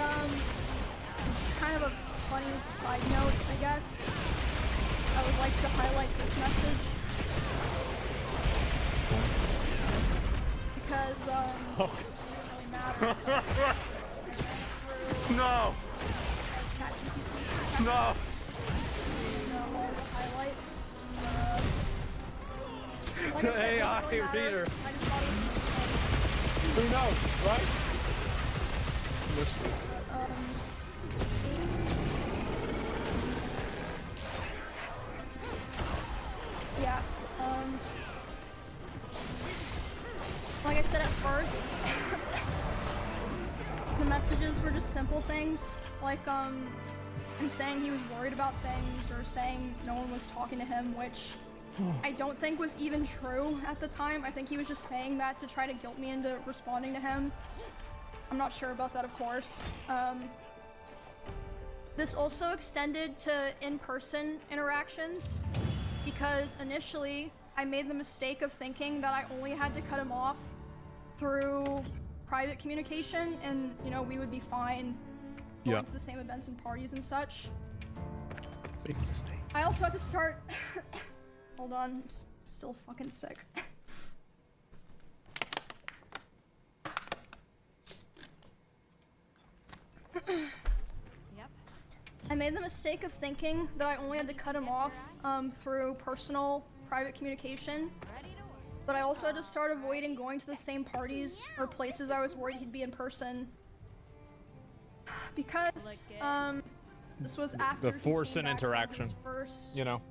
it's kind of a funny side note, I guess. I would like to highlight this message. Because, it doesn't really matter. No! No! All the highlights. Like I The said, it AI doesn't really matter. reader. I just thought it was Who knows, right? Listen. Yeah, like I said at first, the messages were just simple things, like, him saying he was worried about things, or saying no one was talking to him, which I don't think was even true at the time. I think he was just saying that to try to guilt me into responding to him. I'm not sure about that, of course. This also extended to in-person interactions, because initially I made the mistake of thinking that I only had to cut him off through private communication, and you know, we would be fine going to the same events and parties and such. Big mistake. I also had to start hold on, I'm still fucking sick. I made the mistake of thinking that I only had to cut him off through personal, private communication. But I also had to start avoiding going to the same parties or places I was worried he'd be in person. Because, this was after The force he came and back from interaction. his first You know.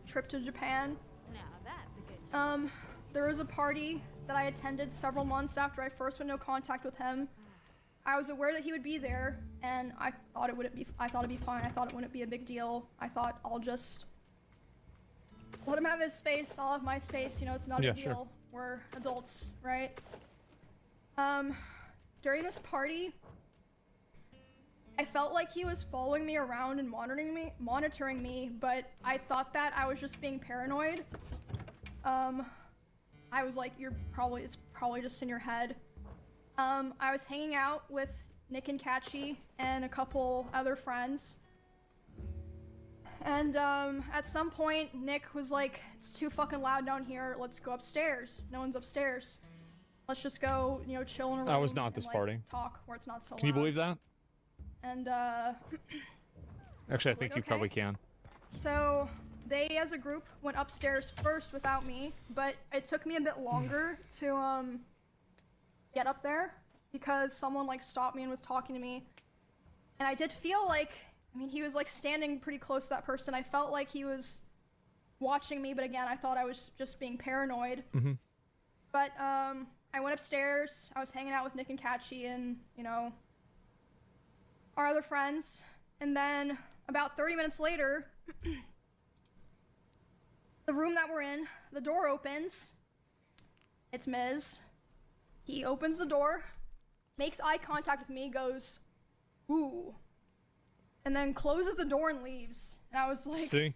trip to Japan. Now that's a good There was a party that I attended several months after I first went into contact with him. I was aware that he would be there, and I thought it'd be fine. I thought it wouldn't be a big deal. I thought I'll just let him have his space, I'll have my space, you know, it's not a big deal. We're adults, right? During this party, I felt like he was following me around and monitoring me, but I thought that I was just being paranoid. I was like, it's probably just in your head. I was hanging out with Nick and Catchy and a couple other friends. And at some point, Nick was like, "It's too fucking loud down here. Let's go upstairs. No one's upstairs. Let's just go, you know, chill in a room." I was not and, this like, party. Talk where it's not so loud. Can you believe that? And Actually, I think you okay. probably can. so they, as a group, went upstairs first without me, but it took me a bit longer to get up there because someone like stopped me and was talking to me, and I did feel like, I mean, he was like standing pretty close to that person. I felt like he was watching me, but again, I thought I was just being paranoid. Mm-hmm. But I went upstairs. I was hanging out with Nick and Catchy and, you know, our other friends. And then about 30 minutes later, the room that we're in, the door opens. It's Miz. He opens the door, makes eye contact with me, goes, "Ooh," and then closes the door and leaves. And I was like, See?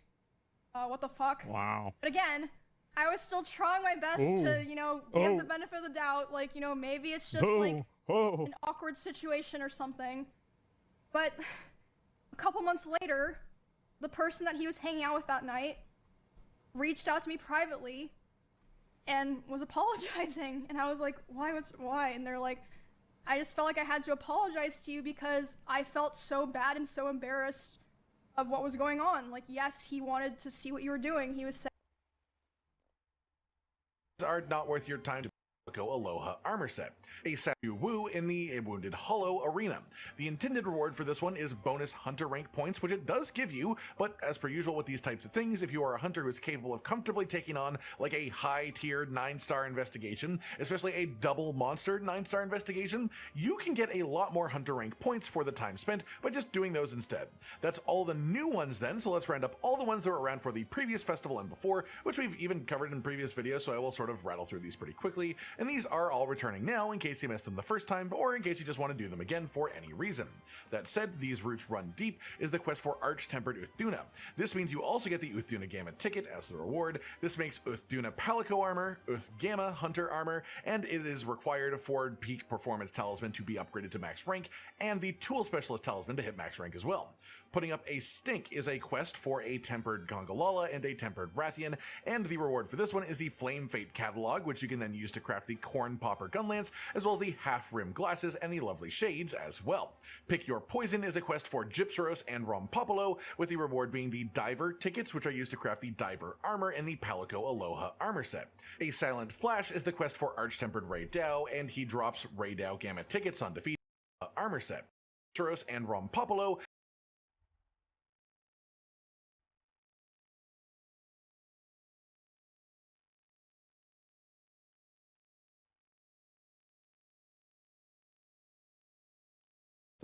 what the fuck? Wow. But again, I was still trying my best to, you know, give the benefit of the doubt. Like, you know, maybe it's just like an awkward situation or something. But a couple months later, the person that he was hanging out with that night reached out to me privately and was apologizing. And I was like, why? And they're like, "I just felt like I had to apologize to you because I felt so bad and so embarrassed of what was going on. Like, yes, he wanted to see what you were doing. He was saying are not worth your time to Palico Aloha armor set, a set you woo in the Wounded Hollow arena. The intended reward for this one is bonus hunter rank points, which it does give you, but as per usual with these types of things, if you are a hunter who is capable of comfortably taking on like a high tier 9-star investigation, especially a double monster 9-star investigation, you can get a lot more hunter rank points for the time spent by just doing those instead. That's all the new ones then, so let's round up all the ones that were around for the previous festival and before, which we've even covered in previous videos, so I will sort of rattle through these pretty quickly, and these are all returning now in case you missed them the first time, or in case you just want to do them again for any reason. That said, these routes run deep is the quest for Arch-Tempered Uthuna. This means you also get the Uthuna Gamma ticket as the reward. This makes Uthuna Palico armor, Uth Gamma Hunter armor, and it is required for Peak Performance Talisman to be upgraded to max rank, and the Tool Specialist Talisman to hit max rank as well. Putting up a Stink is a quest for a Tempered Gongolala and a Tempered Rathian, and the reward for this one is the Flame Fate catalog, which you can then use to craft the Corn Popper Gunlance, as well as the Half Rim Glasses and the Lovely Shades as well. Pick Your Poison is a quest for Gypsaros and Rompopolo, with the reward being the Diver tickets, which are used to craft the Diver armor in the Palico Aloha armor set. A Silent Flash is the quest for Arch-Tempered Ray Dao, and he drops Ray Dao Gamma tickets on defeat armor set. Gypsaros and Rompopolo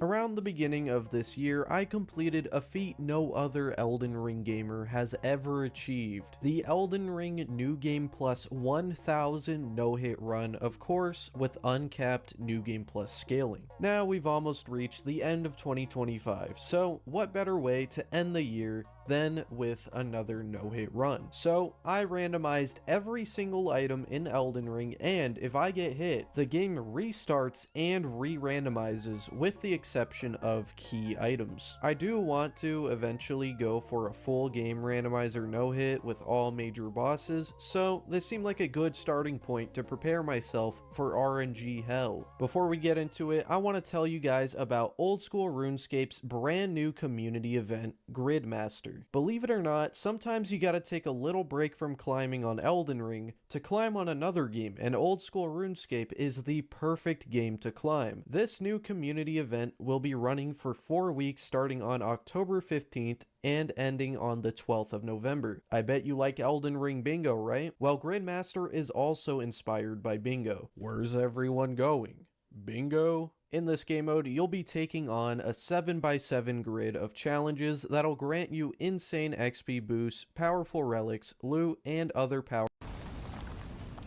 Around the beginning of this year, I completed a feat no other Elden Ring gamer has ever achieved. The Elden Ring New Game Plus 1000 no-hit run, of course, with uncapped New Game Plus scaling. Now we've almost reached the end of 2025, so what better way to end the year than with another no-hit run? So I randomized every single item in Elden Ring, and if I get hit, the game restarts and re-randomizes with the exception of key items. I do want to eventually go for a full game randomizer no-hit with all major bosses, so this seemed like a good starting point to prepare myself for RNG hell. Before we get into it, I want to tell you guys about Old School RuneScape's brand new community event, Gridmaster. Believe it or not, sometimes you gotta take a little break from climbing on Elden Ring to climb on another game, and Old School RuneScape is the perfect game to climb. This new community event will be running for 4 weeks starting on October 15th and ending on the 12th of November. I bet you like Elden Ring bingo, right? Well, Gridmaster is also inspired by bingo. Where's everyone going? Bingo? In this game mode, you'll be taking on a 7x7 grid of challenges that'll grant you insane XP boosts, powerful relics, loot, and other power.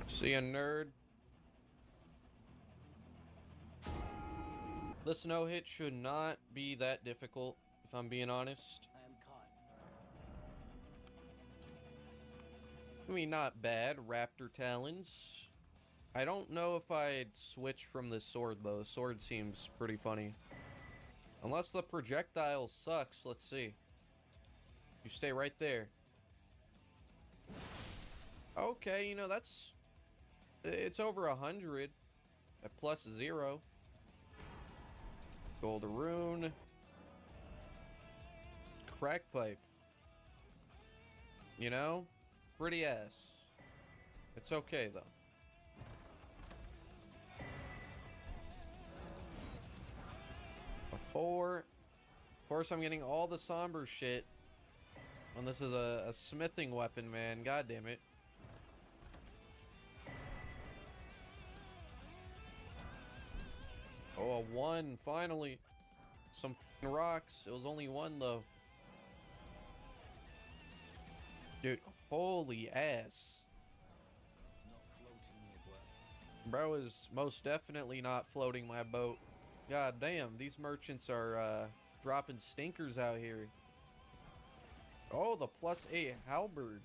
See ya, nerd. This no-hit should not be that difficult, if I'm being honest. I mean, not bad. Raptor Talons. I don't know if I'd switch from the sword, though. The sword seems pretty funny. Unless the projectile sucks. Let's see. You stay right there. Okay, you know, that's... It's over 100 at +0. Gold rune. Crack pipe. You know? Pretty ass. It's okay, though. A 4. Of course, I'm getting all the somber shit. And this is a smithing weapon, man. God damn it. Oh, a 1, finally. Some f***ing rocks. It was only 1, though. Dude, holy ass. Bro is most definitely not floating my boat. God damn, these merchants are dropping stinkers out here. Oh, the +8 halberd.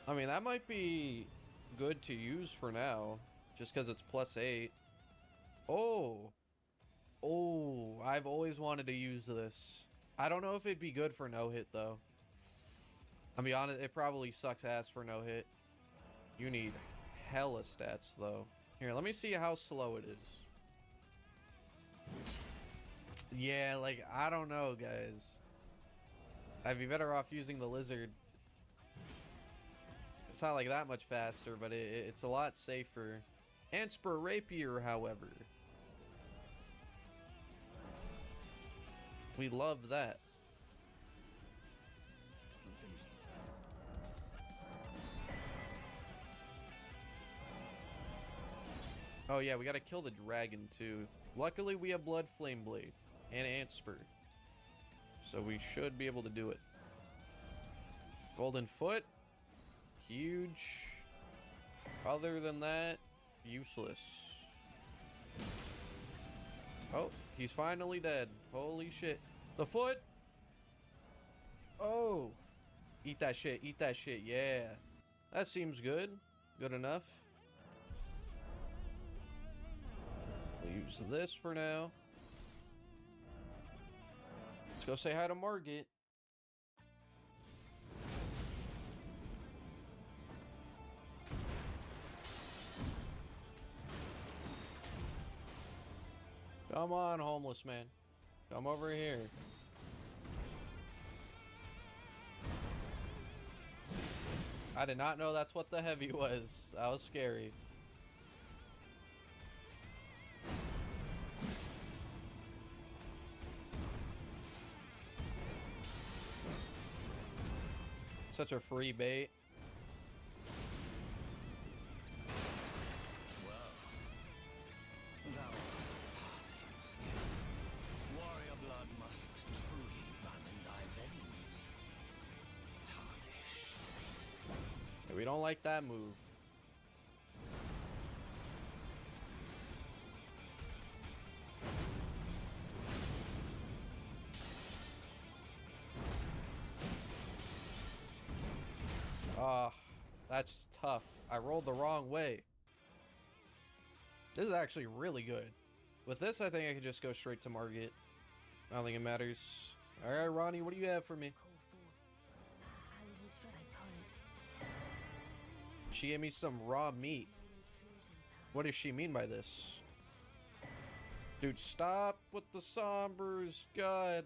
I mean, that might be good to use for now, just because it's +8. Oh. Oh, I've always wanted to use this. I don't know if it'd be good for no-hit, though. I'll be honest, it probably sucks ass for no-hit. You need hella stats, though. Here, let me see how slow it is. Yeah, like, I don't know, guys. I'd be better off using the lizard. It's not like that much faster, but it's a lot safer. Anspur Rapier, however. We love that. Oh yeah, we gotta kill the dragon too. Luckily we have Blood Flame Blade and Anspur, so we should be able to do it. Golden Foot, huge. Other than that, useless. Oh, he's finally dead. Holy shit. The foot. Oh, eat that shit, eat that shit. Yeah, that seems good. Good enough. We'll use this for now. Let's go say hi to Margit. Come on, homeless man. Come over here. I did not know that's what the heavy was. That was scary. Such a free bait. We don't like that move. Ah, that's tough. I rolled the wrong way. This is actually really good. With this, I think I could just go straight to Margit. I don't think it matters. All right, Ronnie, what do you have for me? She gave me some raw meat. What does she mean by this? Dude, stop with the sombers. God.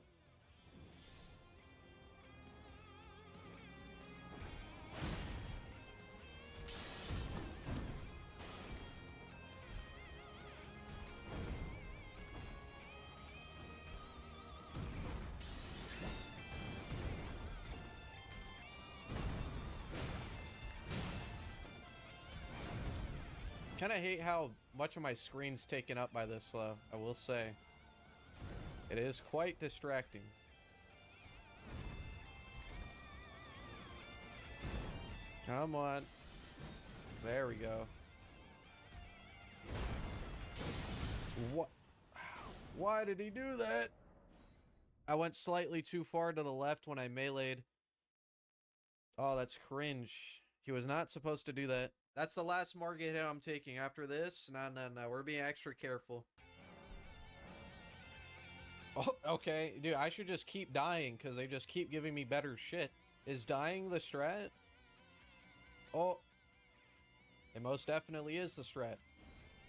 Kind of hate how much of my screen's taken up by this, though, I will say. It is quite distracting. Come on. There we go. What? Why did he do that? I went slightly too far to the left when I meleeed. Oh, that's cringe. He was not supposed to do that. That's the last Margit hit I'm taking. After this, no. We're being extra careful. Oh, okay. Dude, I should just keep dying because they just keep giving me better shit. Is dying the strat? Oh. It most definitely is the strat.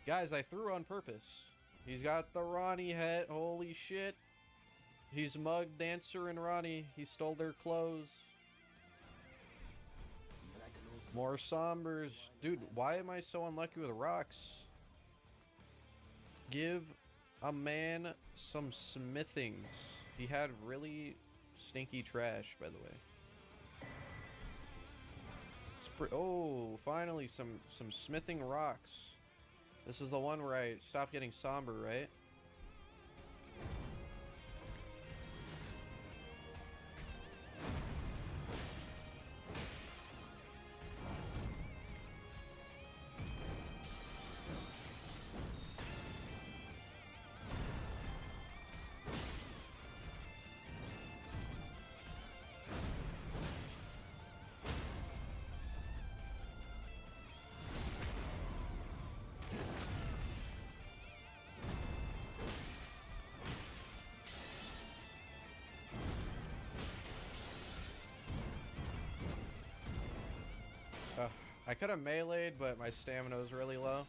Guys, I threw on purpose. He's got the Ronnie hat. Holy shit. He's Mug, Dancer, and Ronnie. He stole their clothes. More Sombers. Dude, why am I so unlucky with rocks? Give a man some smithings. He had really stinky trash, by the way. Oh, finally some smithing rocks. This is the one where I stopped getting somber, right? I could have meleeed, but my stamina was really low.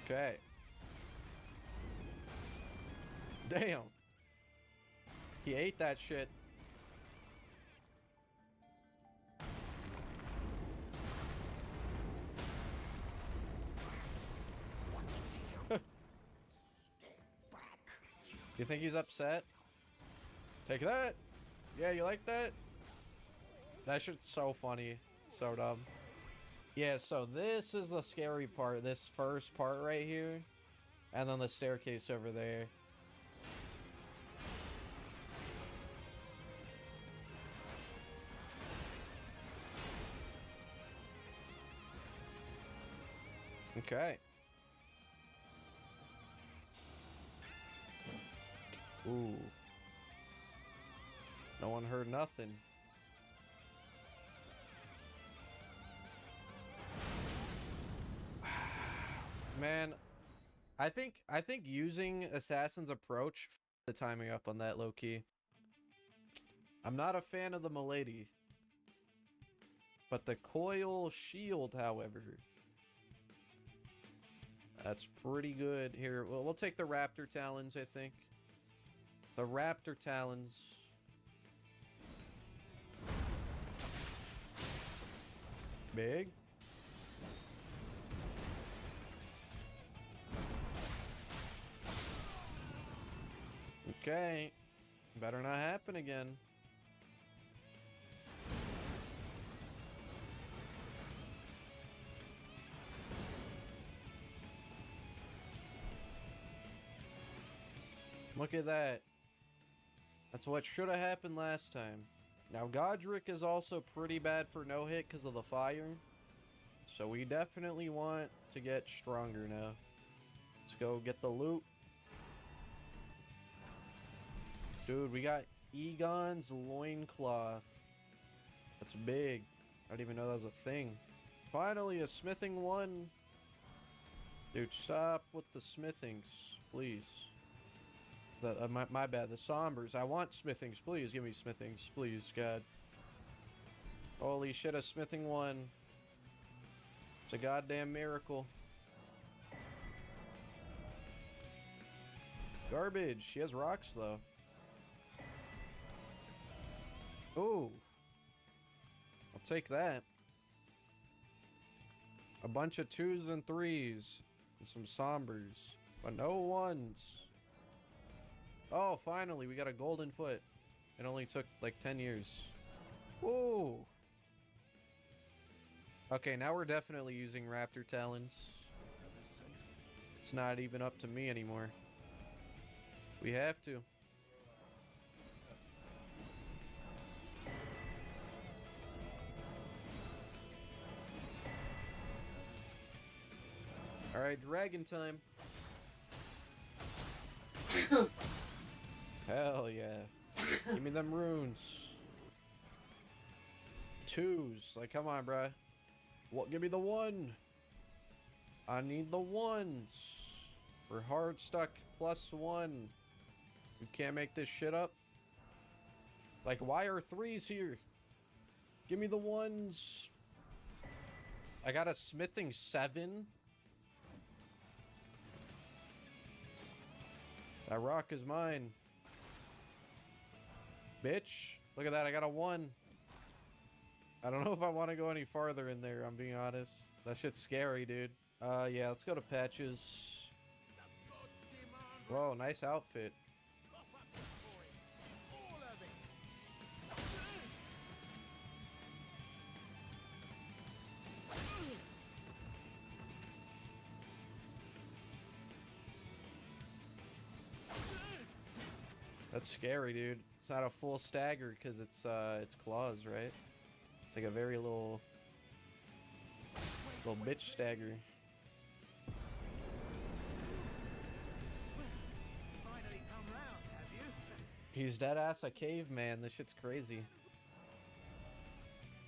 Okay. Damn. He ate that shit. You think he's upset? Take that. Yeah, you like that? That shit's so funny. So dumb. Yeah, so this is the scary part, this first part right here, and then the staircase over there. Okay. Ooh. No one heard nothing. Man, I think using Assassin's Approach the timing up on that low key. I'm not a fan of the Milady. But the Coil Shield, however, that's pretty good. Here, we'll take the Raptor Talons, I think. The Raptor Talons. Big. Okay. Better not happen again. Look at that. That's what should have happened last time. Now, Godric is also pretty bad for no-hit because of the fire. So we definitely want to get stronger now. Let's go get the loot. Dude, we got Egon's loincloth. That's big. I didn't even know that was a thing. Finally, a smithing one. Dude, stop with the smithings, please. My bad, the Sombers. I want smithings, please. Give me smithings, please, God. Holy shit, a smithing one. It's a goddamn miracle. Garbage. She has rocks, though. Ooh. I'll take that. A bunch of 2s and 3s. And some Sombers. But no 1s. Oh, finally, we got a golden foot. It only took like 10 years. Ooh. Okay, now we're definitely using Raptor Talons. It's not even up to me anymore. We have to. Alright, dragon time. Hell yeah. Give me them runes. 2s. Like, come on, bruh. What? Give me the 1. I need the 1s. We're hard stuck +1. You can't make this shit up. Like, why are 3s here? Give me the 1s. I got a smithing 7. That rock is mine. Bitch. Look at that. I got a 1. I don't know if I want to go any farther in there, I'm being honest. That shit's scary, dude. Yeah, let's go to Patches. Whoa, nice outfit. That's scary, dude. It's not a full stagger because it's claws, right? It's like a very little bitch stagger. Finally come round, have you? He's dead ass a caveman. This shit's crazy.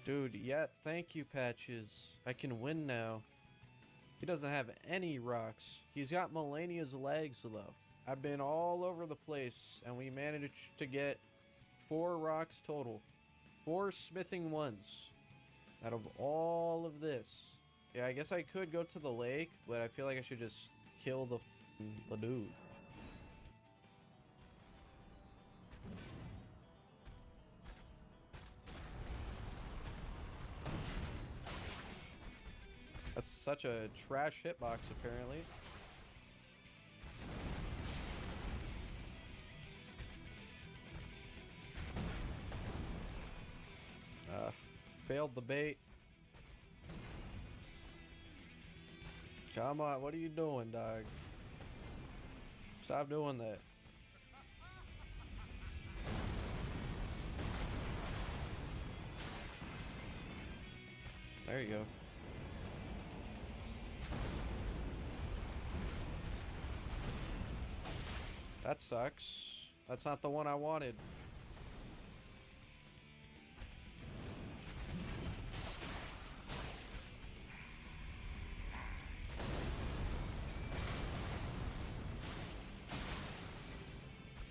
Dude, yeah, thank you, Patches. I can win now. He doesn't have any rocks. He's got Melania's legs, though. I've been all over the place, and we managed to get 4 rocks total. 4 smithing 1s out of all of this. Yeah, I guess I could go to the lake, but I feel like I should just kill the dude. That's such a trash hitbox, apparently. Failed the bait. Come on, what are you doing, dog? Stop doing that. There you go. That sucks. That's not the one I wanted.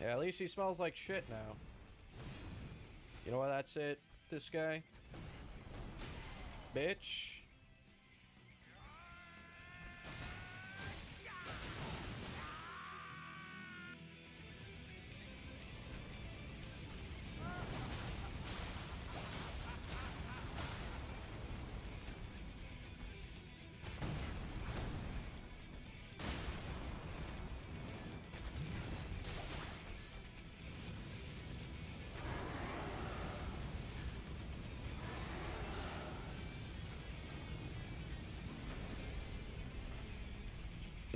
Yeah, at least he smells like shit now. You know what? That's it. This guy. Bitch.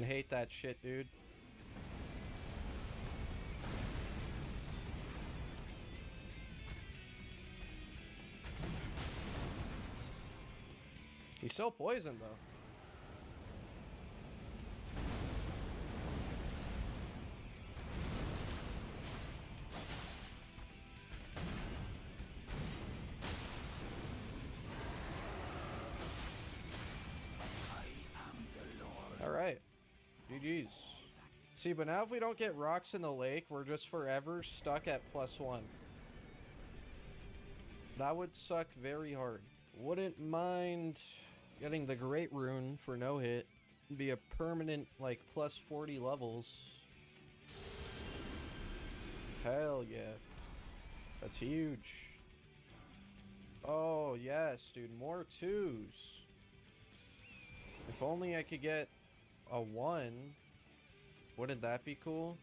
I hate that shit, dude. He's so poisoned, though. All right. GG's. See, but now if we don't get rocks in the lake, we're just forever stuck at +1. That would suck very hard. Wouldn't mind getting the Great Rune for no hit. Be a permanent, like, +40 levels. Hell yeah. That's huge. Oh, yes, dude. More 2s. If only I could get a 1. Wouldn't that be cool?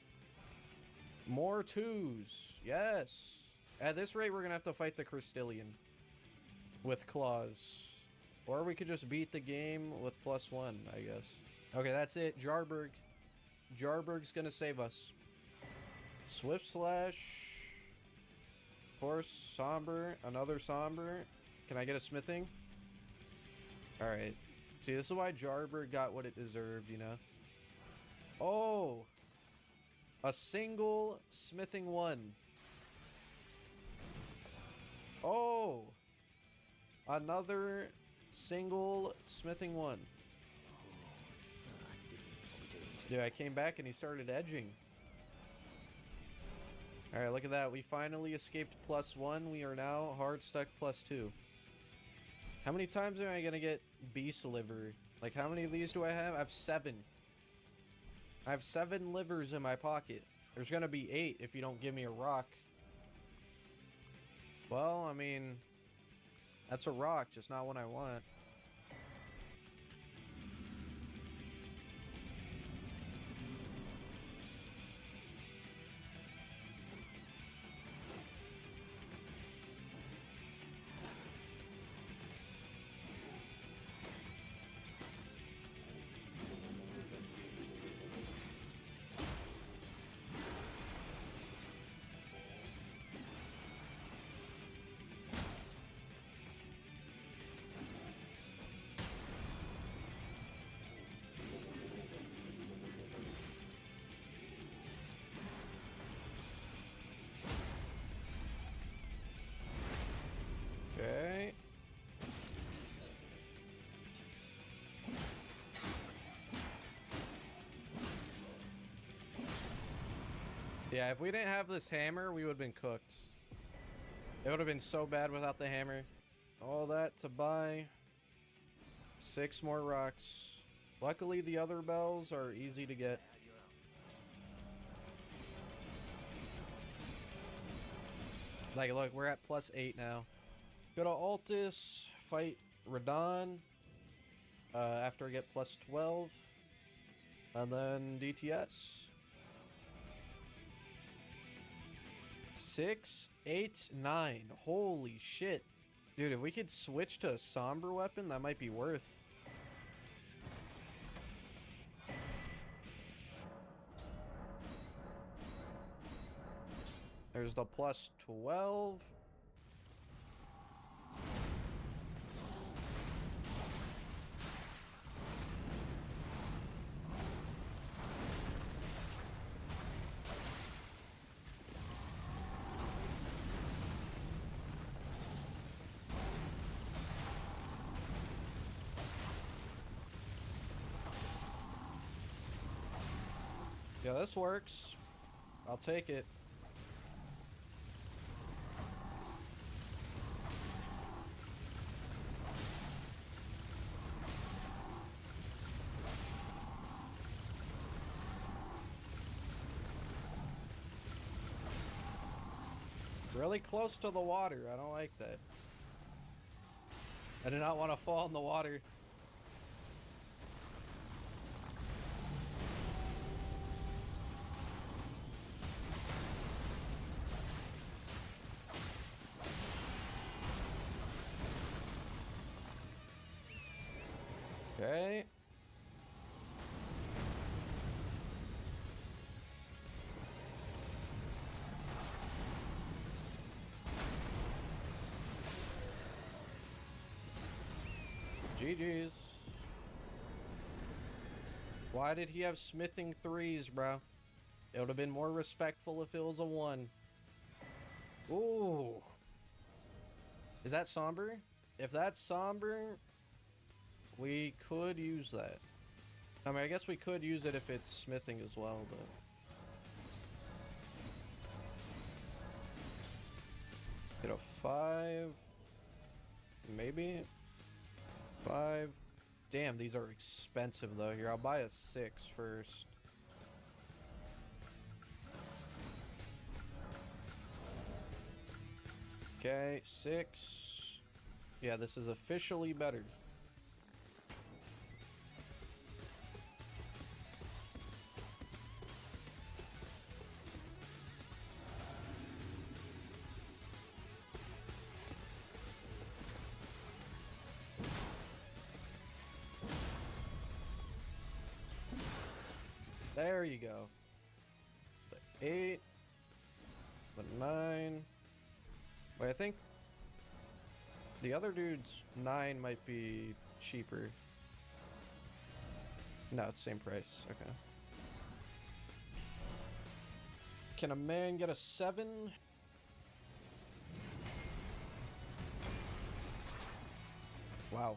More 2s. Yes. At this rate, we're gonna have to fight the Crystallian with claws. Or we could just beat the game with +1, I guess. Okay, that's it. Jarburg. Jarburg's gonna save us. Swift Slash. Of course, Somber. Another Somber. Can I get a smithing? Alright. See, this is why Jarber got what it deserved, you know? Oh! A single smithing 1. Oh! Another single smithing 1. Yeah, I came back and he started edging. Alright, look at that. We finally escaped +1. We are now hard stuck +2. How many times am I gonna get beast liver? Like, how many of these do I have? I have 7. I have 7 livers in my pocket. There's gonna be 8 if you don't give me a rock. Well, I mean, that's a rock, just not one I want. Okay. Yeah, if we didn't have this hammer, we would have been cooked. It would have been so bad without the hammer. All that to buy 6 more rocks. Luckily, the other bells are easy to get. Like, look, we're at +8 now. Go to Altus, fight Radon after I get +12, and then DTS. 6, 8, 9. Holy shit. Dude, if we could switch to a somber weapon, that might be worth. There's the +12. Yeah, this works. I'll take it. Really close to the water. I don't like that. I do not want to fall in the water. Okay. GG's. Why did he have smithing 3s, bro? It would have been more respectful if it was a 1. Ooh. Is that somber? If that's somber, we could use that. I mean, I guess we could use it if it's smithing as well, but... Get a 5. Maybe. 5. Damn, these are expensive though. Here, I'll buy a 6 first. Okay, 6. Yeah, this is officially better. There you go. The 8. The 9. Wait, I think the other dude's 9 might be cheaper. No, it's same price. Okay. Can a man get a 7? Wow.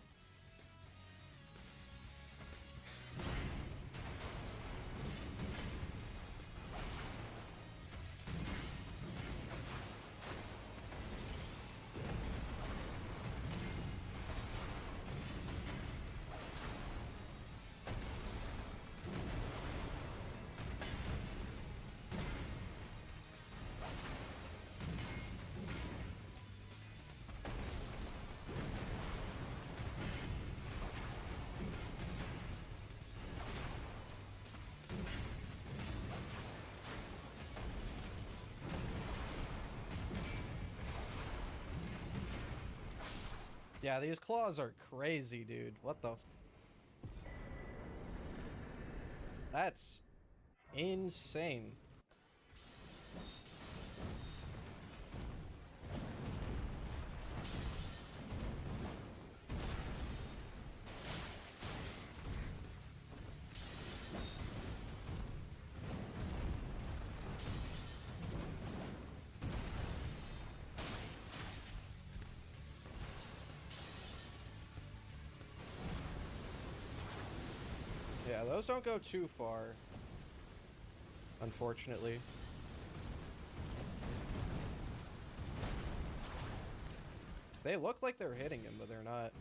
Yeah, these claws are crazy, dude. What the That's insane. Yeah, those don't go too far, unfortunately. They look like they're hitting him, but they're not.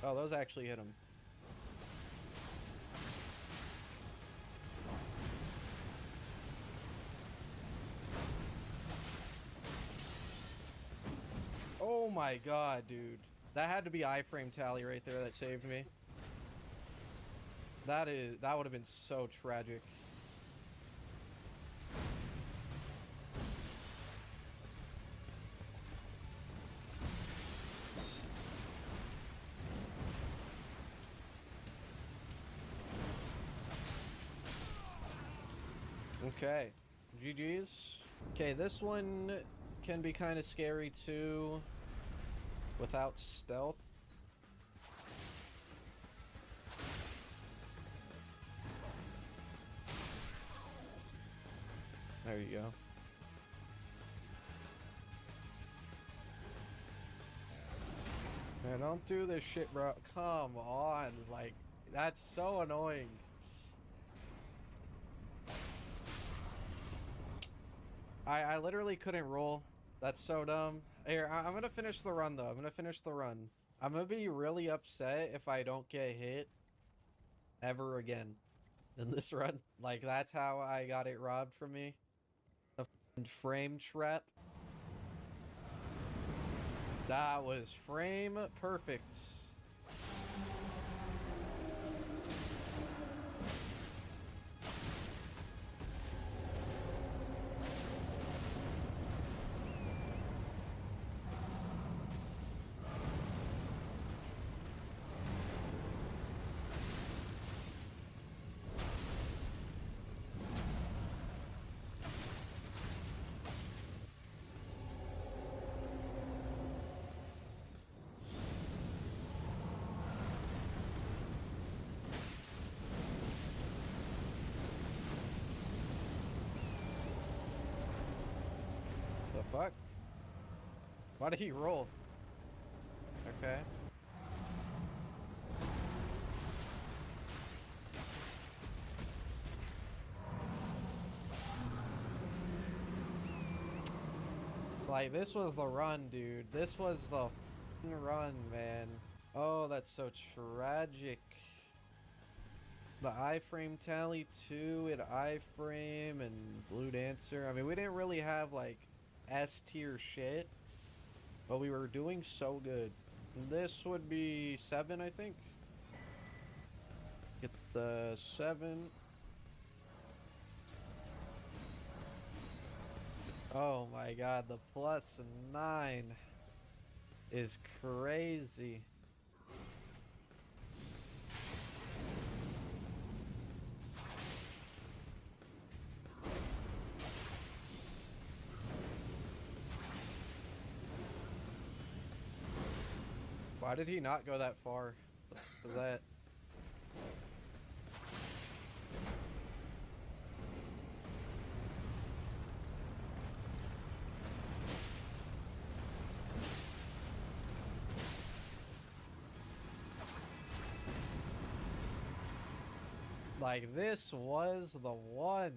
Oh, those actually hit him. Oh my god, dude. That had to be iframe tally right there that saved me. That would have been so tragic. Okay, GG's. Okay, this one can be kind of scary too, without stealth. There you go. Man, don't do this shit, bro. Come on, like, that's so annoying. I literally couldn't roll. That's so dumb. Here, I'm gonna finish the run, though. I'm gonna finish the run. I'm gonna be really upset if I don't get hit ever again in this run. Like, that's how I got it robbed from me. A frame trap. That was frame perfect. The fuck? Why did he roll? Okay. Like, this was the run, dude. This was the run, man. Oh, that's so tragic. The iframe tally too, and iframe and Blue Dancer. I mean, we didn't really have like S tier shit, but we were doing so good. This would be 7, I think. Get the 7. Oh my god, the +9 is crazy. Why did he not go that far? Was that? Like, this was the one.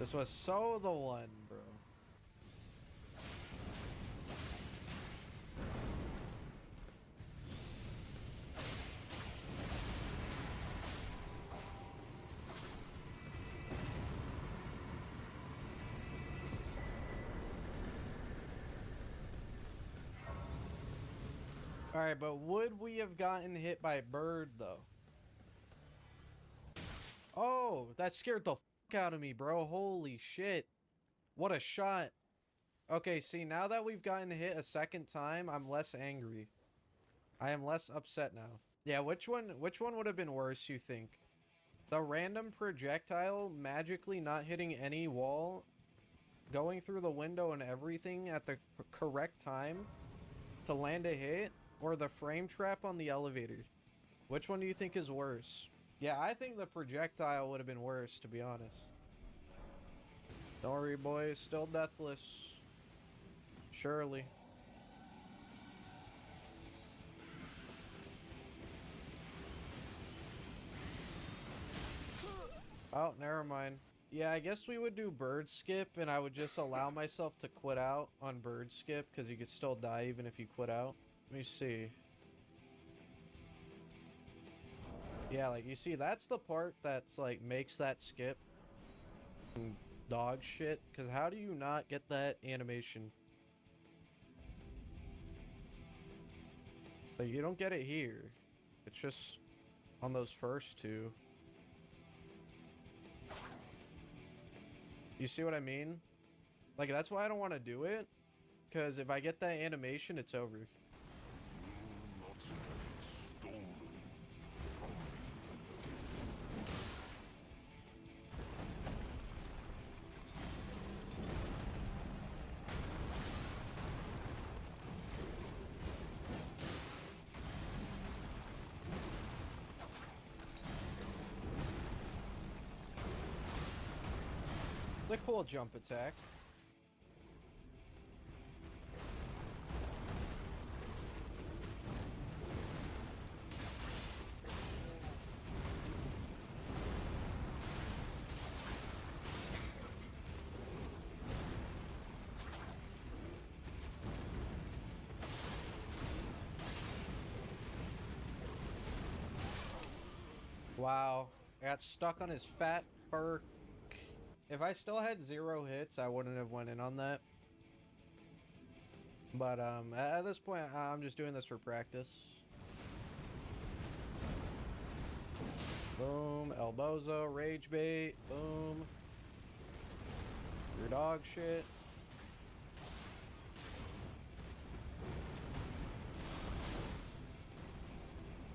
This was so the one, bro. Alright, but would we have gotten hit by Bird, though? Oh, that scared the fuck out of me, bro. Holy shit. What a shot. Okay, see, now that we've gotten hit a second time, I'm less angry. I am less upset now. Yeah, which one would have been worse, you think? The random projectile magically not hitting any wall, going through the window and everything at the correct time to land a hit? Or the frame trap on the elevator? Which one do you think is worse? Yeah, I think the projectile would have been worse, to be honest. Don't worry, boys. Still deathless. Surely. Oh, never mind. Yeah, I guess we would do bird skip, and I would just allow myself to quit out on bird skip, because you could still die even if you quit out. Let me see. Yeah, like, you see, that's the part that's, like, makes that skip dog shit. Because how do you not get that animation? Like, you don't get it here. It's just on those first two. You see what I mean? Like, that's why I don't want to do it. Because if I get that animation, it's over. Not stolen from me. The cool jump attack. Wow, I got stuck on his fat fur. If I still had 0 hits, I wouldn't have went in on that. But at this point, I'm just doing this for practice. Boom, Elbozo, rage bait, boom. Your dog shit.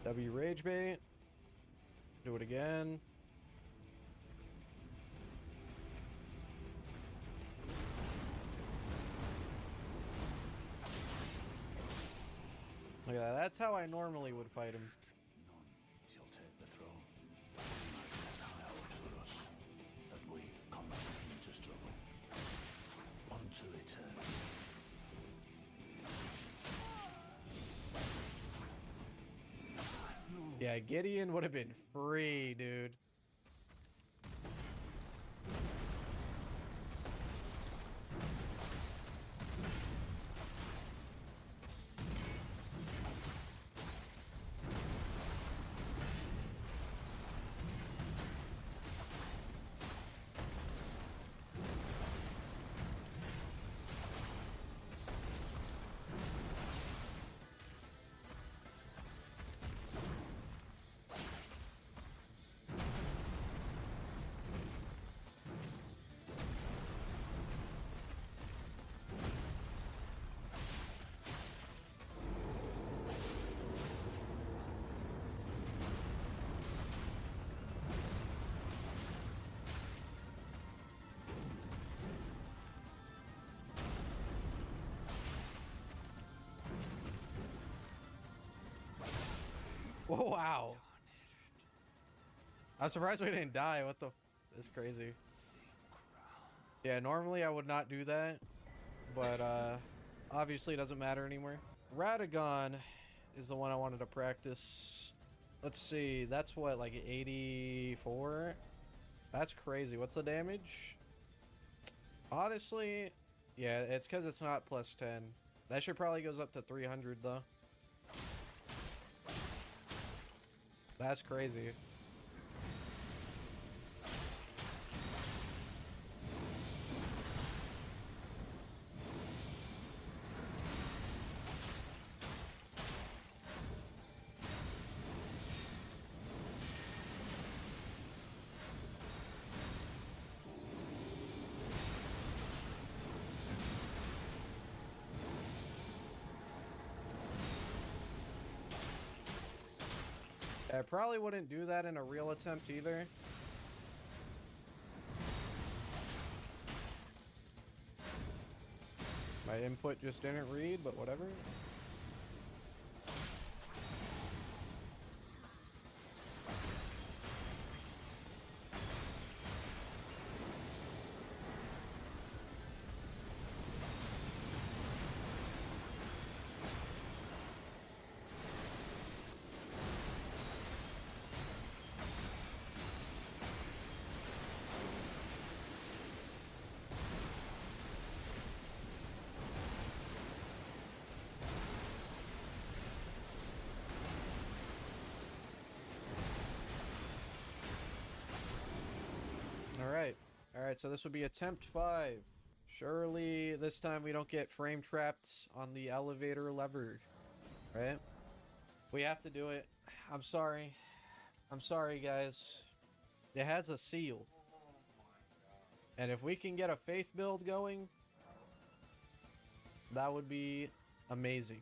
W rage bait. Do it again. Look at that. That's how I normally would fight him. None shall take the throne. That's high hopes for us, that we come into struggle unto eternity. Yeah, Gideon would have been free, dude. Whoa, wow. I'm surprised we didn't die. What the? That's crazy. Yeah, normally I would not do that, but obviously it doesn't matter anymore. Radagon is the one I wanted to practice. Let's see, that's what, like 84? That's crazy. What's the damage? Honestly, yeah, it's because it's not plus 10. That should probably goes up to 300 though. That's crazy. I probably wouldn't do that in a real attempt either. My input just didn't read, but whatever. Alright, so this would be attempt 5. Surely this time we don't get frame trapped on the elevator lever, right? We have to do it. I'm sorry. I'm sorry, guys. It has a seal. And if we can get a faith build going, that would be amazing.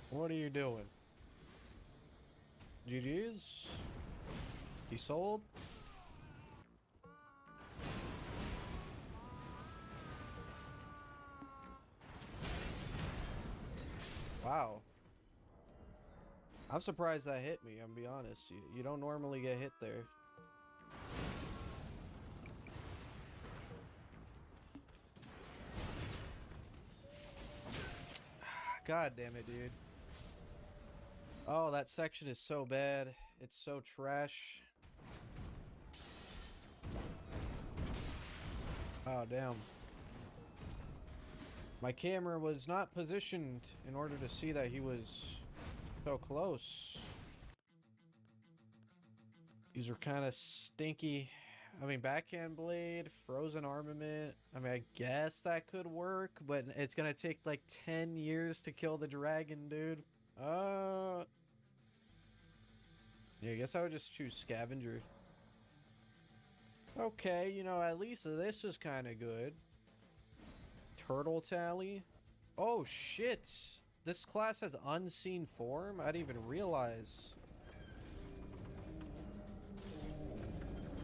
What are you doing? GG's? He sold? Wow. I'm surprised that hit me, I'm gonna be honest. You don't normally get hit there. God damn it, dude. Oh, that section is so bad. It's so trash. Oh, damn. My camera was not positioned in order to see that he was so close. These are kind of stinky. I mean, backhand blade, frozen armament. I mean, I guess that could work, but it's gonna take like 10 years to kill the dragon, dude. Yeah, I guess I would just choose scavenger. Okay, you know, at least this is kind of good. Turtle tally. Oh, shit. This class has unseen form? I didn't even realize.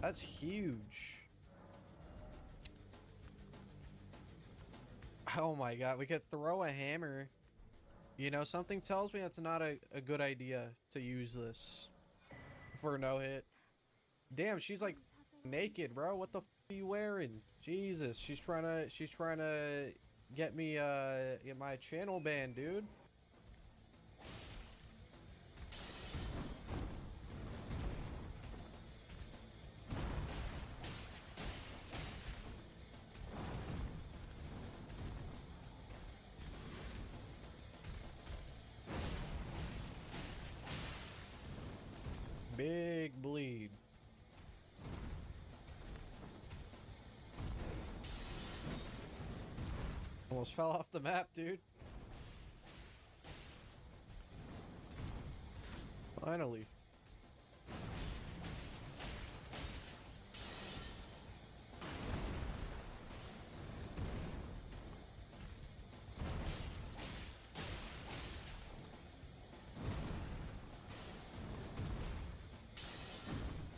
That's huge. Oh my god, we could throw a hammer. You know, something tells me that's not a good idea to use this for no hit. Damn, she's like naked, bro. What the f are you wearing? Jesus, she's trying to get me get my channel banned, dude. Big bleed. Almost fell off the map, dude. Finally.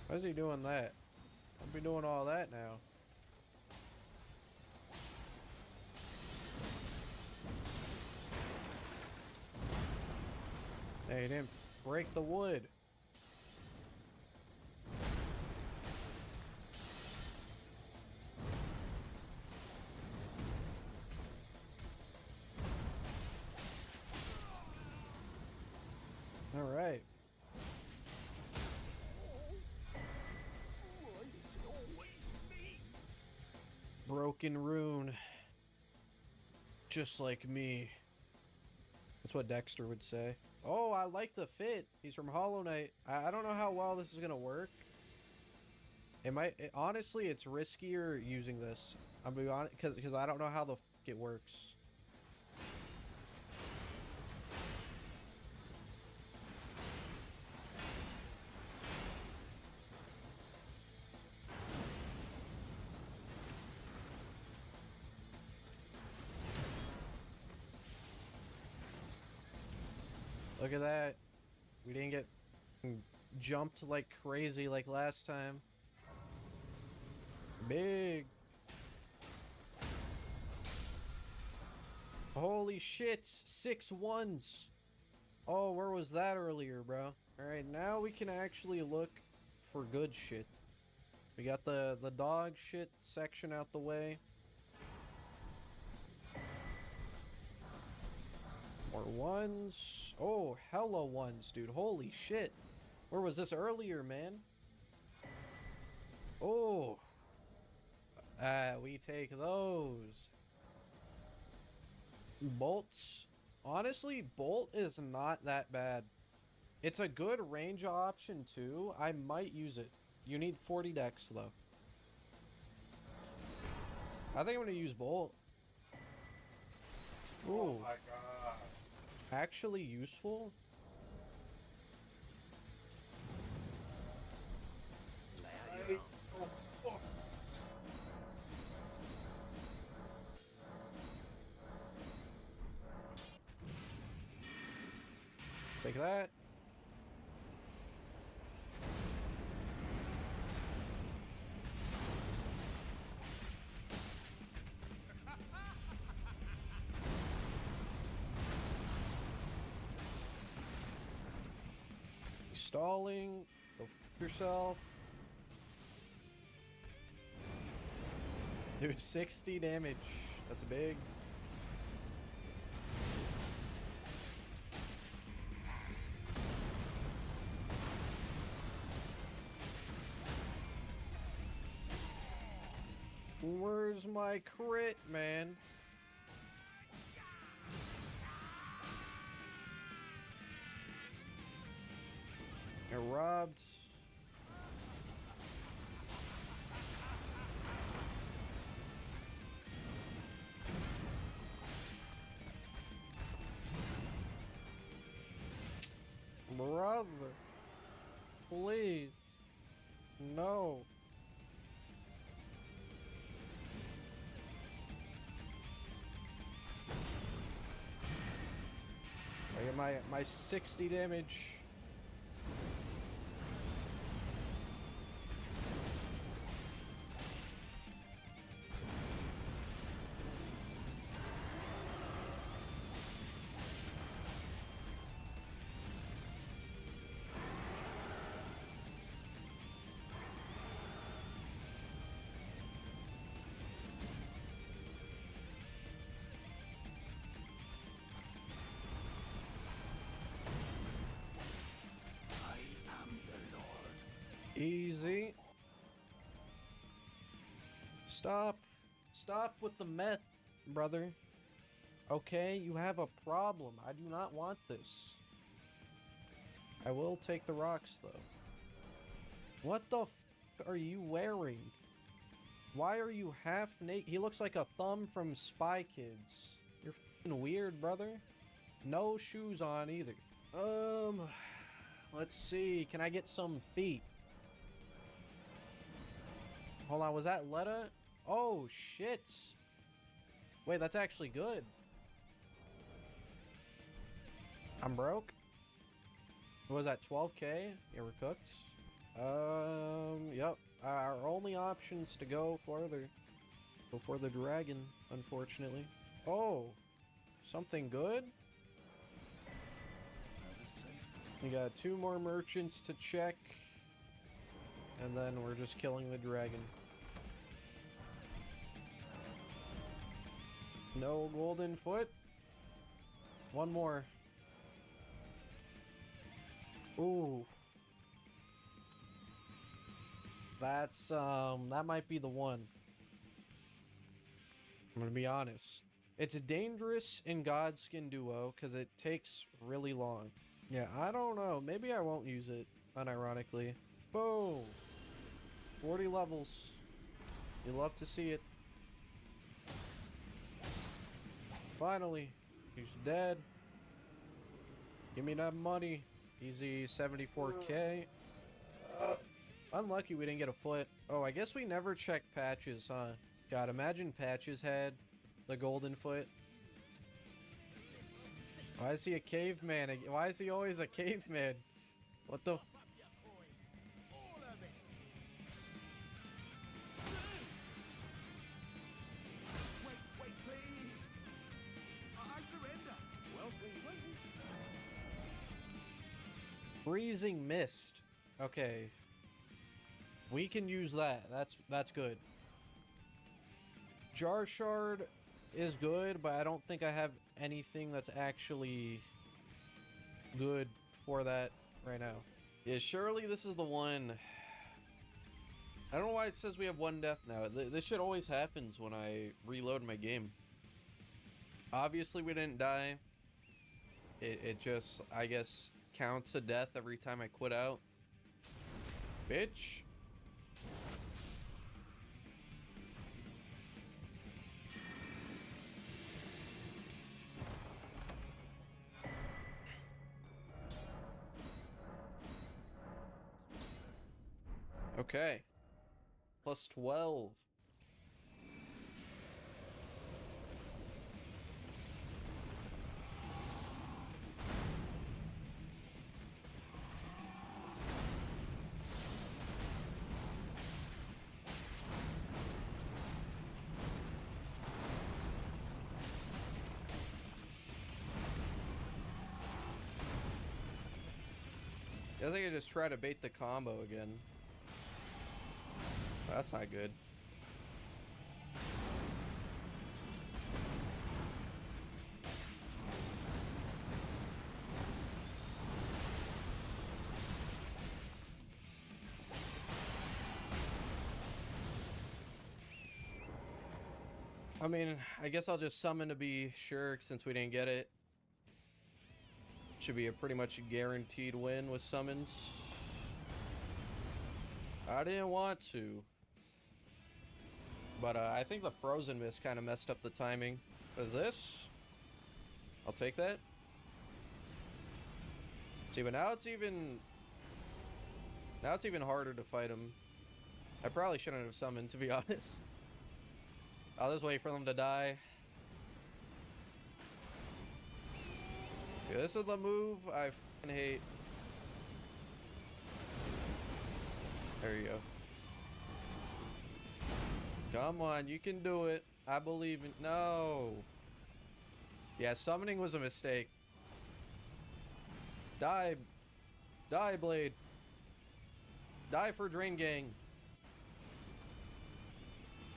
Why is he doing that? I'll be doing all that now. Hey, he didn't break the wood. All right. Broken rune. Just like me. That's what Dexter would say. Oh, I like the fit. He's from Hollow Knight. I don't know how well this is gonna work. Honestly, it's riskier using this. I'm being honest, because I don't know how the f it works. Look at that. We didn't get jumped like crazy like last time. Big. Holy shit. 6 ones. Oh, where was that earlier, bro? Alright, now we can actually look for good shit. We got the dog shit section out the way. More ones. Oh, hella ones, dude. Holy shit. Where was this earlier, man? Oh. We take those. Bolts. Honestly, bolt is not that bad. It's a good range option, too. I might use it. You need 40 dex, though. I think I'm going to use bolt. Ooh. Oh my god. Actually useful? Take that. Stalling. Go f yourself. Dude, 60 damage. That's big. Where's my crit, man? Get robbed. Brother. Please. No. I get my 60 damage. Easy. Stop. Stop with the meth, brother. Okay, you have a problem. I do not want this. I will take the rocks, though. What the f are you wearing? Why are you half naked? He looks like a thumb from Spy Kids. You're f***ing weird, brother. No shoes on either. Let's see. Can I get some feet? Hold on, was that Letta? Oh, shit. Wait, that's actually good. I'm broke. What was that, 12K? Yeah, we're cooked. Yep. Our only options to go further. Go for the dragon, unfortunately. Oh, something good? We got 2 more merchants to check. And then we're just killing the dragon. No golden foot. 1 more. Ooh. That's, that might be the one. I'm gonna be honest. It's dangerous in Godskin Duo because it takes really long. Yeah, I don't know. Maybe I won't use it, unironically. Boom! 40 levels. You love to see it. Finally, he's dead. Give me that money. Easy 74K. Unlucky we didn't get a foot. Oh, I guess we never checked Patches, huh? God, imagine Patches had the golden foot. Why is he a caveman? Why is he always a caveman? What the... Wait, please. I surrender. Well, Freezing Mist. Okay. We can use that. That's good. Jar Shard is good, but I don't think I have anything that's actually good for that right now. Yeah, surely this is the one. I don't know why it says we have 1 death now. This shit always happens when I reload my game. Obviously we didn't die. It just, I guess, counts a death every time I quit out. Bitch. Okay. Plus 12. I think I just try to bait the combo again. That's not good. I mean, I guess I'll just summon to be sure since we didn't get it. Should be a pretty much guaranteed win with summons. I didn't want to. But I think the Frozen Mist kind of messed up the timing. What is this? I'll take that. See, but now it's even harder to fight him. I probably shouldn't have summoned, to be honest. I'll just wait for them to die. Yeah, this is the move I f***ing hate. There you go. Come on, you can do it. I believe in... No. Yeah, summoning was a mistake. Die. Die, Blade. Die for Drain Gang.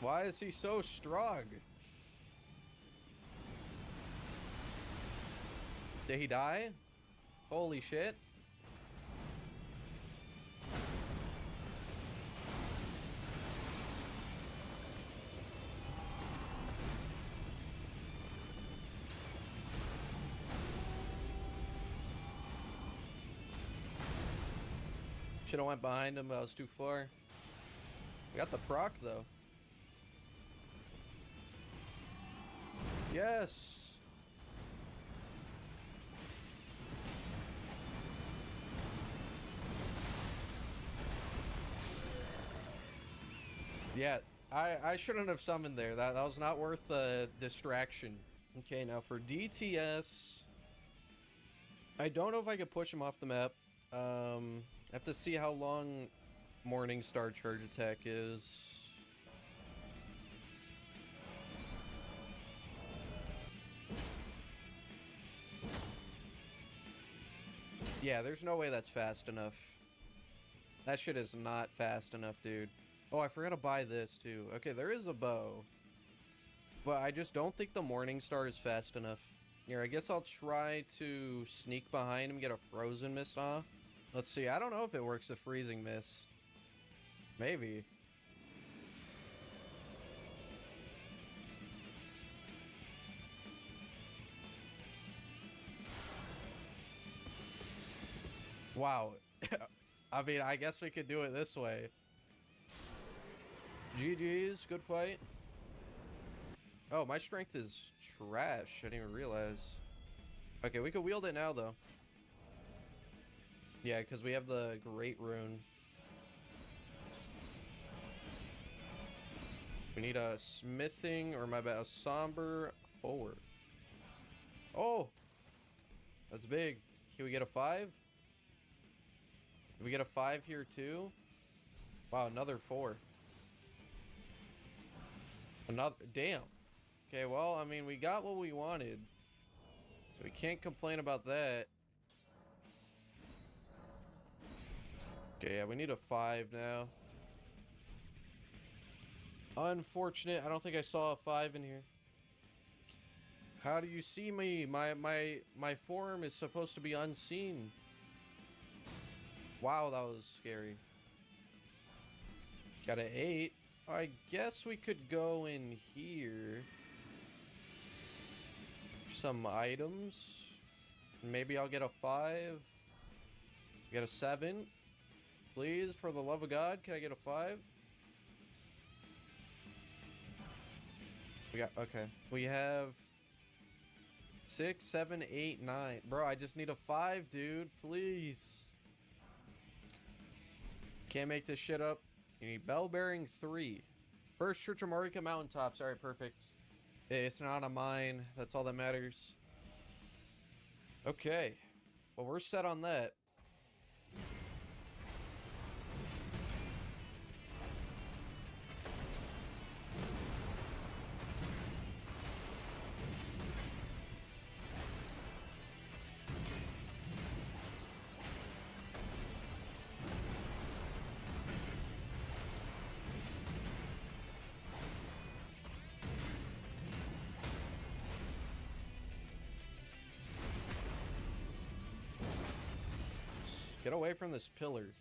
Why is he so strong? Did he die? Holy shit. Should have went behind him, but I was too far. We got the proc though. Yes. Yeah, I shouldn't have summoned there. That was not worth the distraction. Okay, now for DTS, I don't know if I could push him off the map. I have to see how long Morningstar charge attack is. Yeah, there's no way that's fast enough. That shit is not fast enough, dude. Oh, I forgot to buy this too. Okay, there is a bow, but I just don't think the Morningstar is fast enough. Here, I guess I'll try to sneak behind him, get a Frozen Mist off. Let's see, I don't know if it works, the Freezing Mist. Maybe. Wow. I mean, I guess we could do it this way. GG's, good fight. Oh, my strength is trash. I didn't even realize. Okay, we can wield it now, though. Yeah, because we have the Great Rune. We need a smithing, or my bad, a somber forward. Oh! That's big. Can we get a 5? Did we get a 5 here, too? Wow, another 4. Another, damn. Okay, well, I mean, we got what we wanted, so we can't complain about that. Okay, yeah, we need a 5 now. Unfortunate, I don't think I saw a 5 in here. How do you see me? My form is supposed to be unseen. Wow, that was scary. Got an 8. I guess we could go in here. Some items. Maybe I'll get a 5. Get a 7. Please, for the love of God, can I get a 5? We got, okay. We have 6, 7, 8, 9. Bro, I just need a 5, dude. Please. Can't make this shit up. You need bell bearing 3. First Church of Marika mountaintops. Alright, perfect. It's not a mine. That's all that matters. Okay. Well, we're set on that. Get away from this pillar.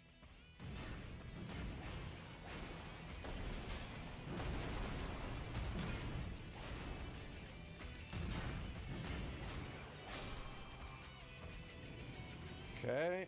Okay.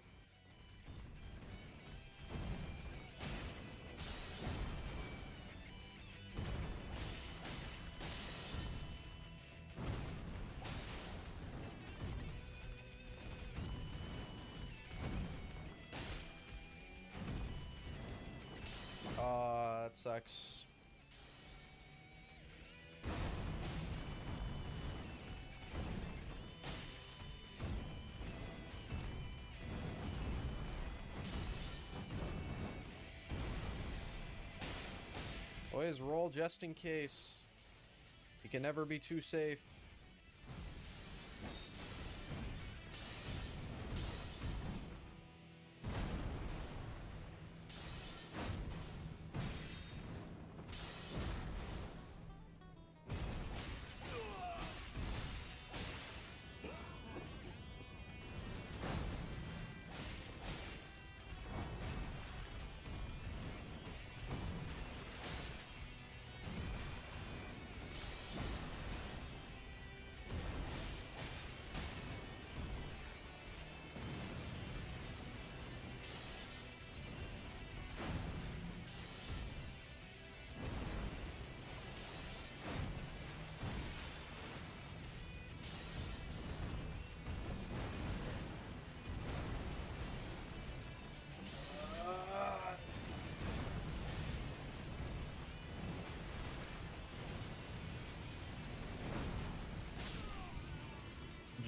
That sucks. Always roll just in case. You can never be too safe.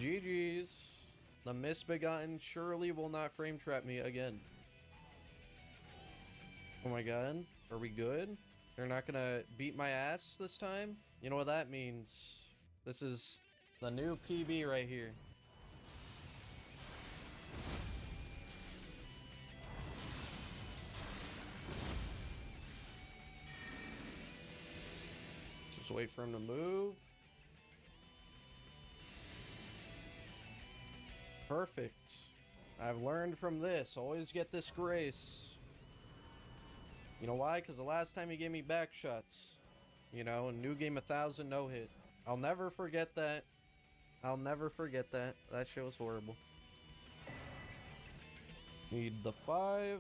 GG's. The misbegotten surely will not frame trap me again. Oh my god. Are we good? They're not gonna beat my ass this time? You know what that means? This is the new PB right here. Just wait for him to move. Perfect. I've learned from this. Always get this grace. You know why? Because the last time he gave me back shots. You know, a new game 1000 no hit. I'll never forget that. I'll never forget that. That shit was horrible. Need the 5.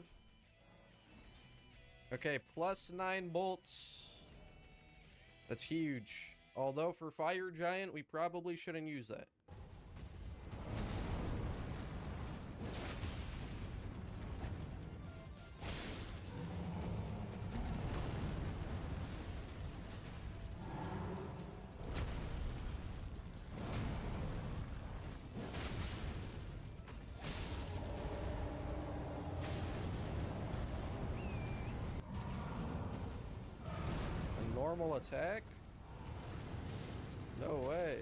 Okay, +9 bolts. That's huge. Although for Fire Giant, we probably shouldn't use that. Normal attack? No way.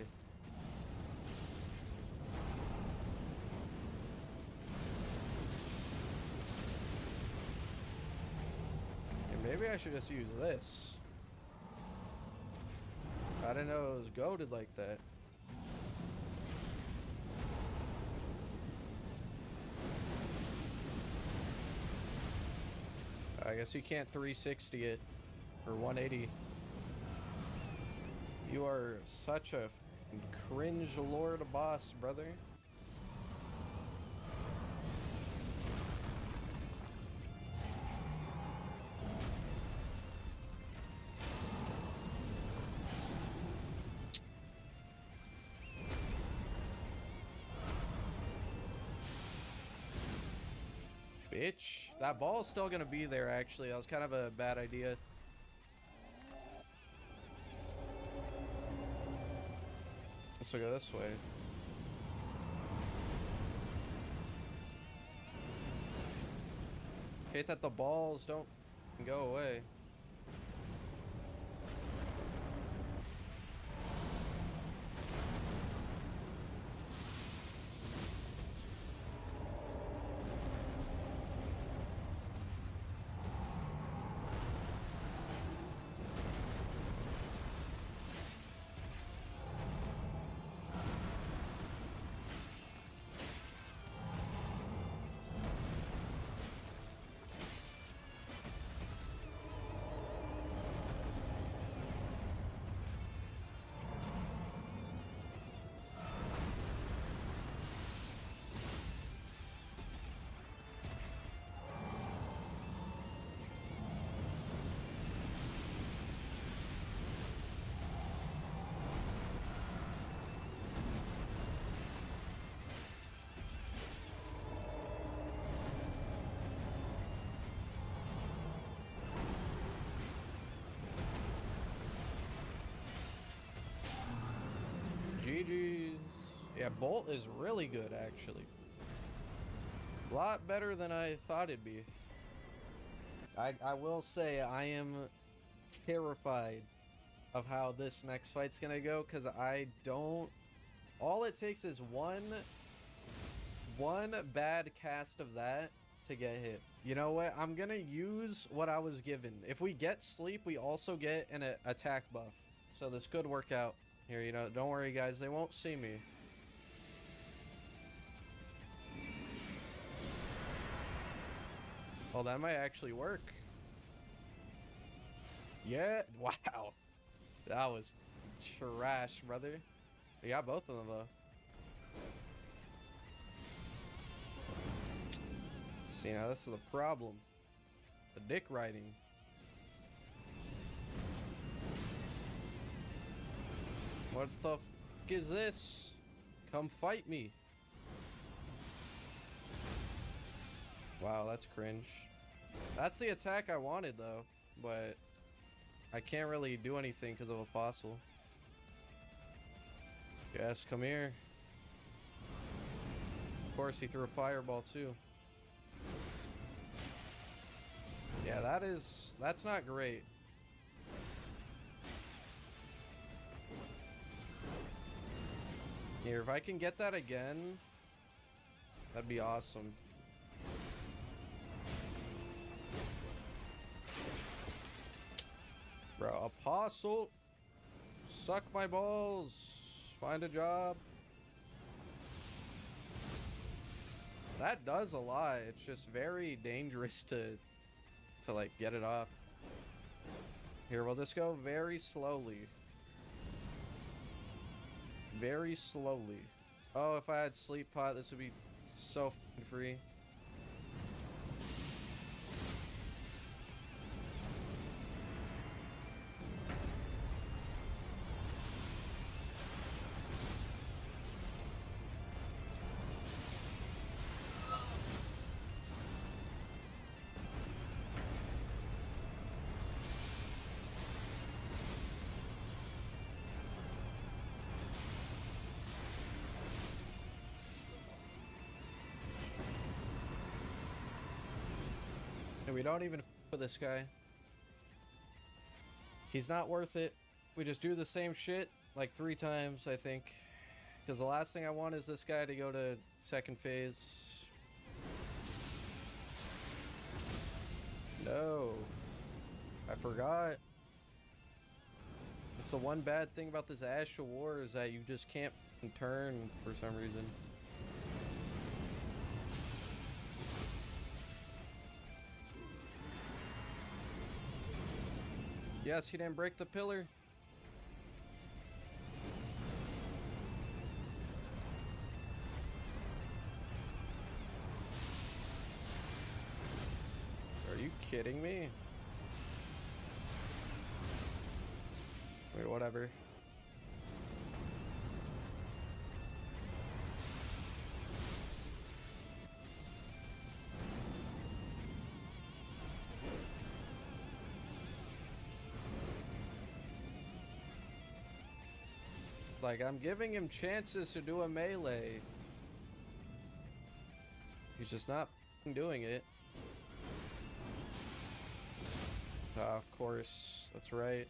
Yeah, maybe I should just use this. I didn't know it was goated like that. I guess you can't 360 it or 180. You are such a cringe lord boss, brother. Bitch. That ball's still gonna be there, actually. That was kind of a bad idea. Let's go this way. Hate that the balls don't go away. GG's. Yeah, Bolt is really good, actually. A lot better than I thought it'd be. I will say I am terrified of how this next fight's gonna go, because I don't... All it takes is one bad cast of that to get hit. You know what? I'm gonna use what I was given. If we get sleep, we also get an attack buff. So this could work out. Here, you know, don't worry, guys. They won't see me. Oh, that might actually work. Yeah. Wow. That was trash, brother. We got both of them, though. See, now this is the problem. The dick riding. What the f is this? Come fight me. Wow, that's cringe. That's the attack I wanted, though. But I can't really do anything because of Apostle. Yes, come here. course, he threw a fireball too. Yeah, that's not great. Here, if I can get that again, that'd be awesome. Bro, Apostle, suck my balls, find a job. That does a lot. It's just very dangerous to like get it off. Here, we'll just go very slowly. Very slowly. Oh, if I had sleep pot, this would be so f***ing free. And we don't even f with this guy. He's not worth it. We just do the same shit like 3 times, I think. Because the last thing I want is this guy to go to second phase. No. I forgot. It's the one bad thing about this Ash of War is that you just can't turn for some reason. Yes, he didn't break the pillar. Are you kidding me? Wait, whatever. Like, I'm giving him chances to do a melee. He's just not doing it. Of course, that's right.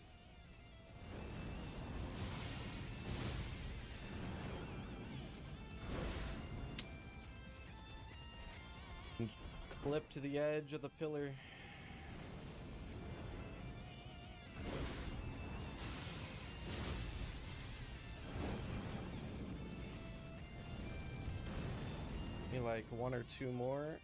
Clip to the edge of the pillar. Maybe like 1 or 2 more.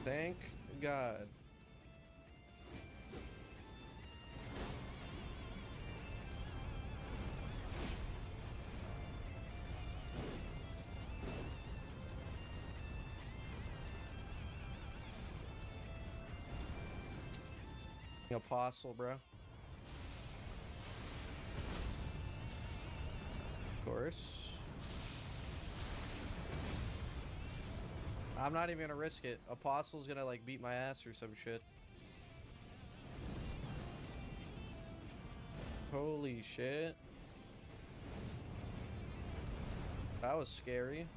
Thank God. Apostle, bro. Of course. I'm not even gonna risk it. Apostle's gonna like beat my ass or some shit. Holy shit. That was scary.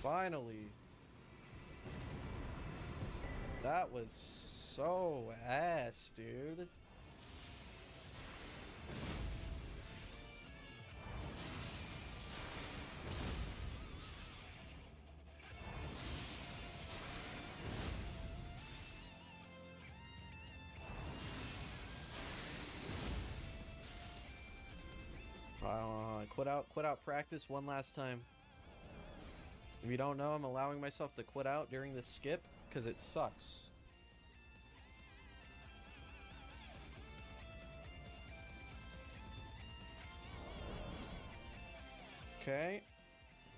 Finally. That was so ass, dude. Quit out practice one last time. If you don't know, I'm allowing myself to quit out during this skip because it sucks. Okay.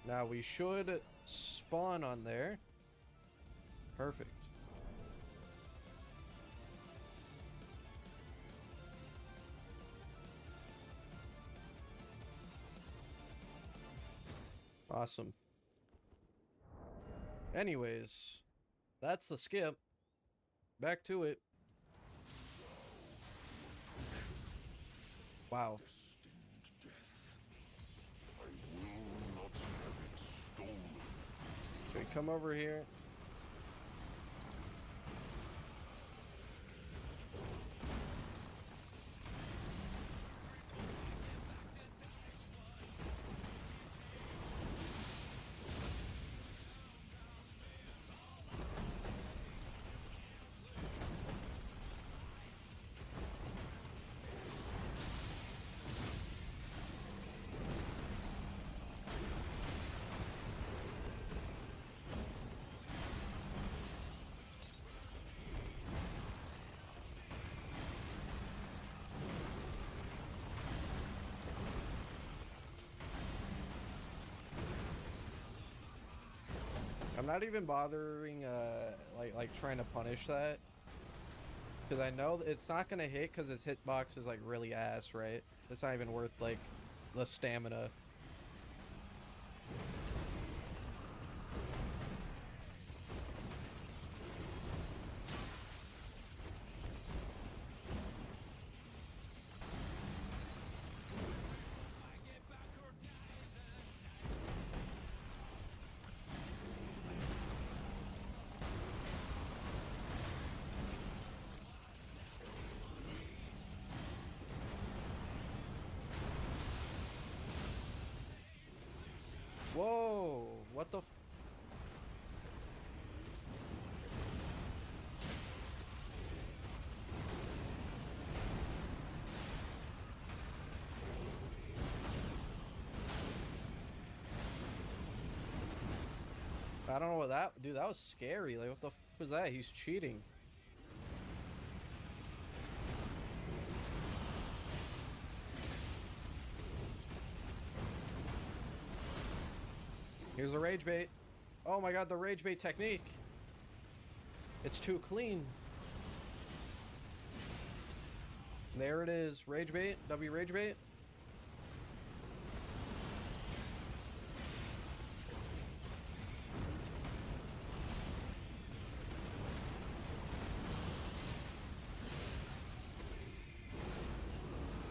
Now we should spawn on there. Perfect. Awesome. Anyways, that's the skip. Back to it. Wow. Destined death. I will not have it stolen. Okay, come over here. I'm not even bothering, like trying to punish that, because I know it's not gonna hit because his hitbox is like really ass, right? It's not even worth like the stamina. Whoa, what the f— I don't know what that— dude, that was scary. Like, what the f was that? He's cheating. Here's the rage bait. Oh my god, the rage bait technique. It's too clean. There it is. Rage bait. W rage bait.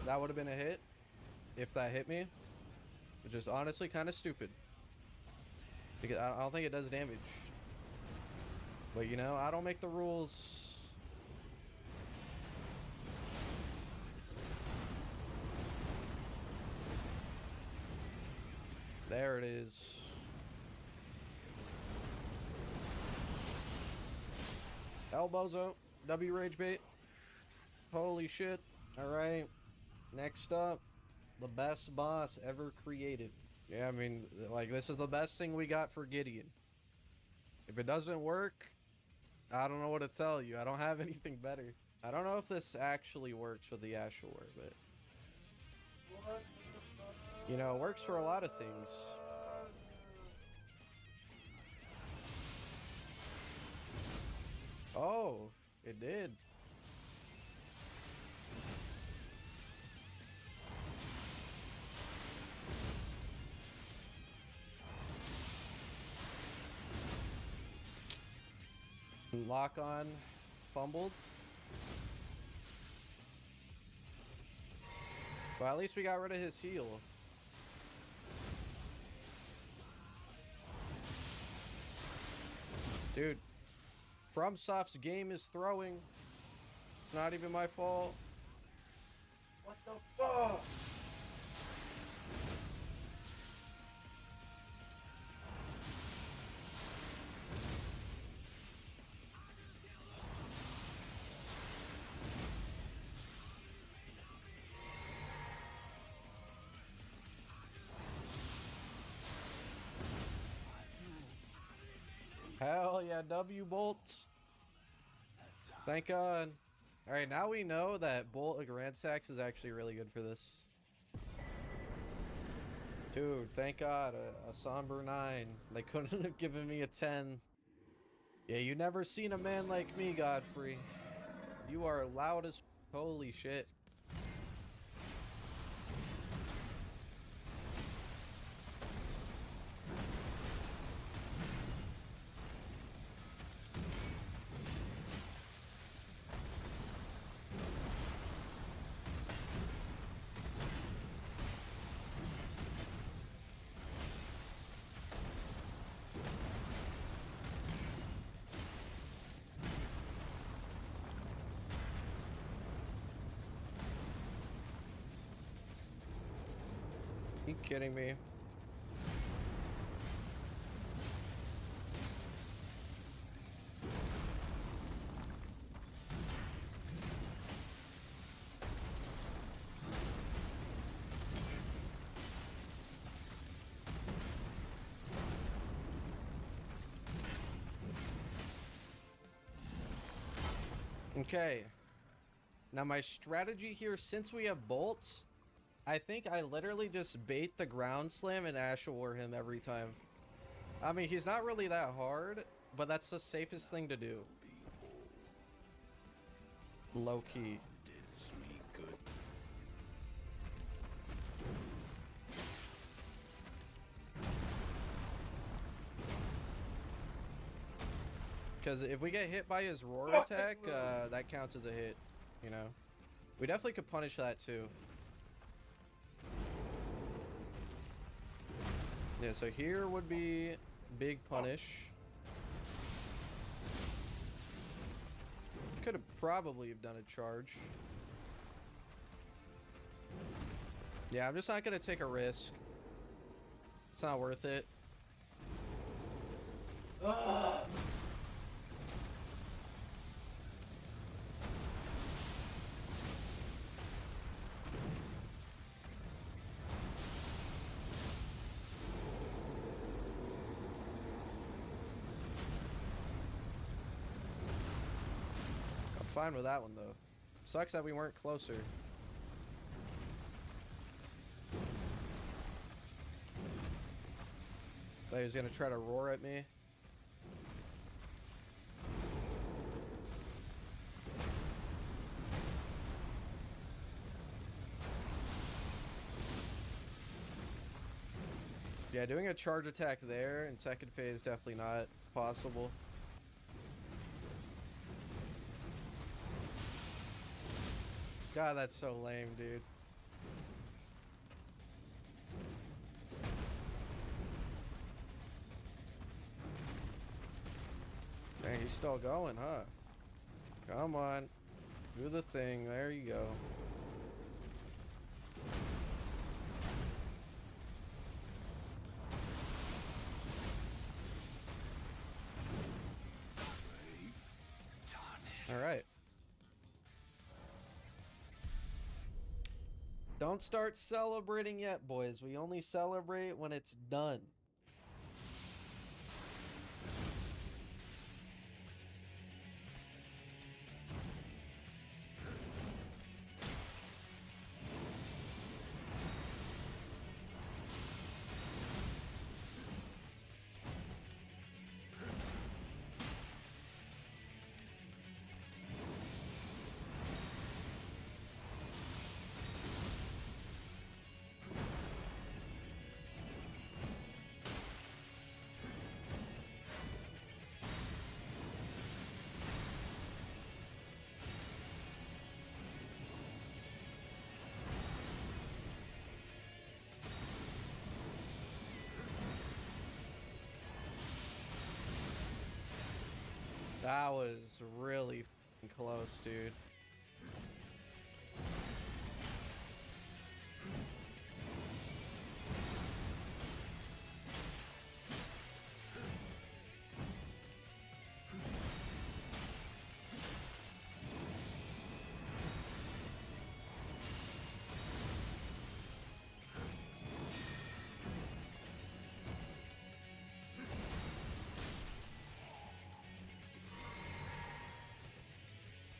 That would have been a hit if that hit me, which is honestly kind of stupid because I don't think it does damage. But you know, I don't make the rules. There it is. Elbozo. W rage bait. Holy shit. Alright. Next up, the best boss ever created. Yeah, I mean, like, this is the best thing we got for Gideon. If it doesn't work, I don't know what to tell you. I don't have anything better. I don't know if this actually works with the Ashore, but you know, it works for a lot of things. Oh, it did. Lock on, fumbled. Well, at least we got rid of his heal. Dude, FromSoft's game is throwing. It's not even my fault. What the fuck? Hell yeah, W bolts. Thank God. Alright, now we know that Bolt of Grandsax is actually really good for this. Dude, thank God, a somber 9. They couldn't have given me a 10. Yeah, you never seen a man like me, Godfrey. You are loud as holy shit. You kidding me? Okay. Now my strategy here, since we have bolts, I think I literally just bait the ground slam and Ashe War him every time. I mean, he's not really that hard, but that's the safest thing to do. Low key. Did me good. Because if we get hit by his roar attack, that counts as a hit, you know? We definitely could punish that too. Yeah, so here would be big punish. Could have probably have done a charge. Yeah, I'm just not gonna take a risk. It's not worth it. Fine with that one though. Sucks that we weren't closer. Thought he was gonna try to roar at me. Yeah, doing a charge attack there in second phase definitely not possible. God, that's so lame, dude. Dang, he's still going, huh? Come on. Do the thing. There you go. All right. Don't start celebrating yet, boys. We only celebrate when it's done. That was really f***ing close, dude.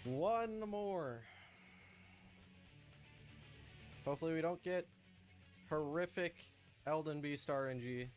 One more. Hopefully we don't get horrific Elden Beast RNG.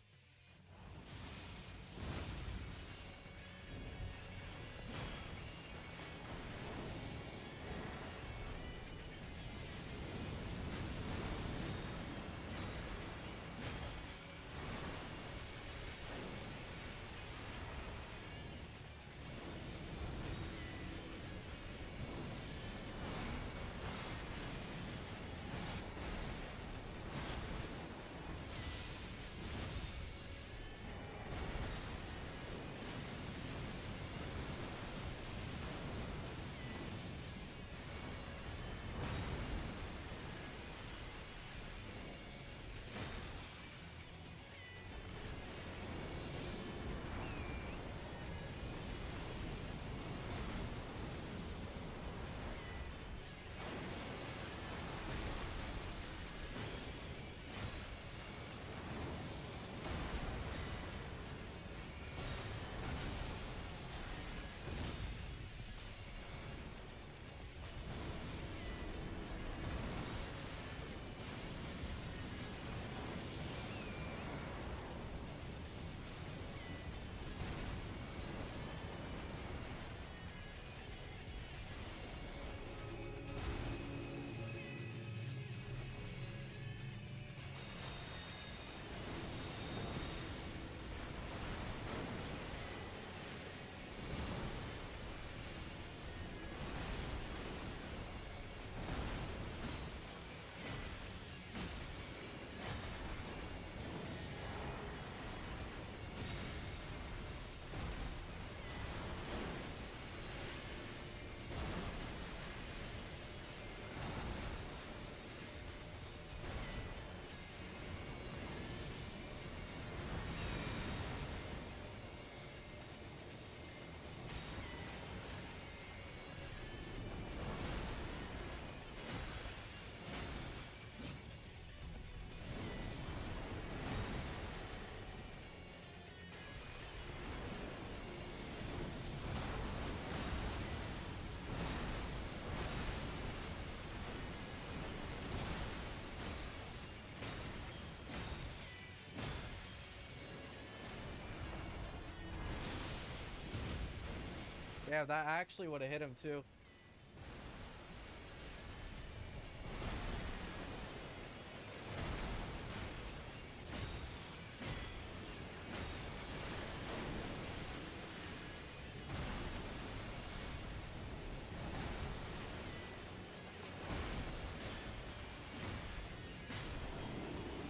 Yeah, that actually would have hit him too.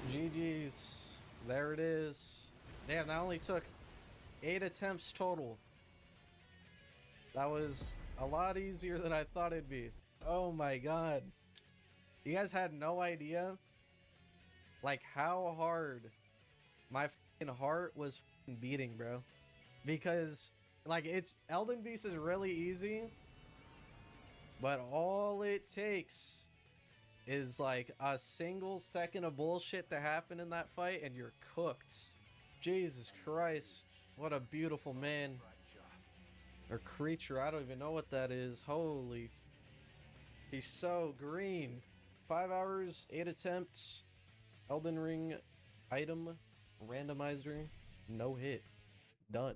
GG's. There it is. Damn, that only took 8 attempts total. That was a lot easier than I thought it'd be. Oh my god. You guys had no idea like how hard my fucking heart was fucking beating, bro. Because like it's Elden Beast is really easy, but all it takes is like a single second of bullshit to happen in that fight and you're cooked. Jesus Christ. What a beautiful man. Or creature, I don't even know what that is. Holy. He's so green. 5 hours, 8 attempts. Elden Ring item randomizer. No hit. Done.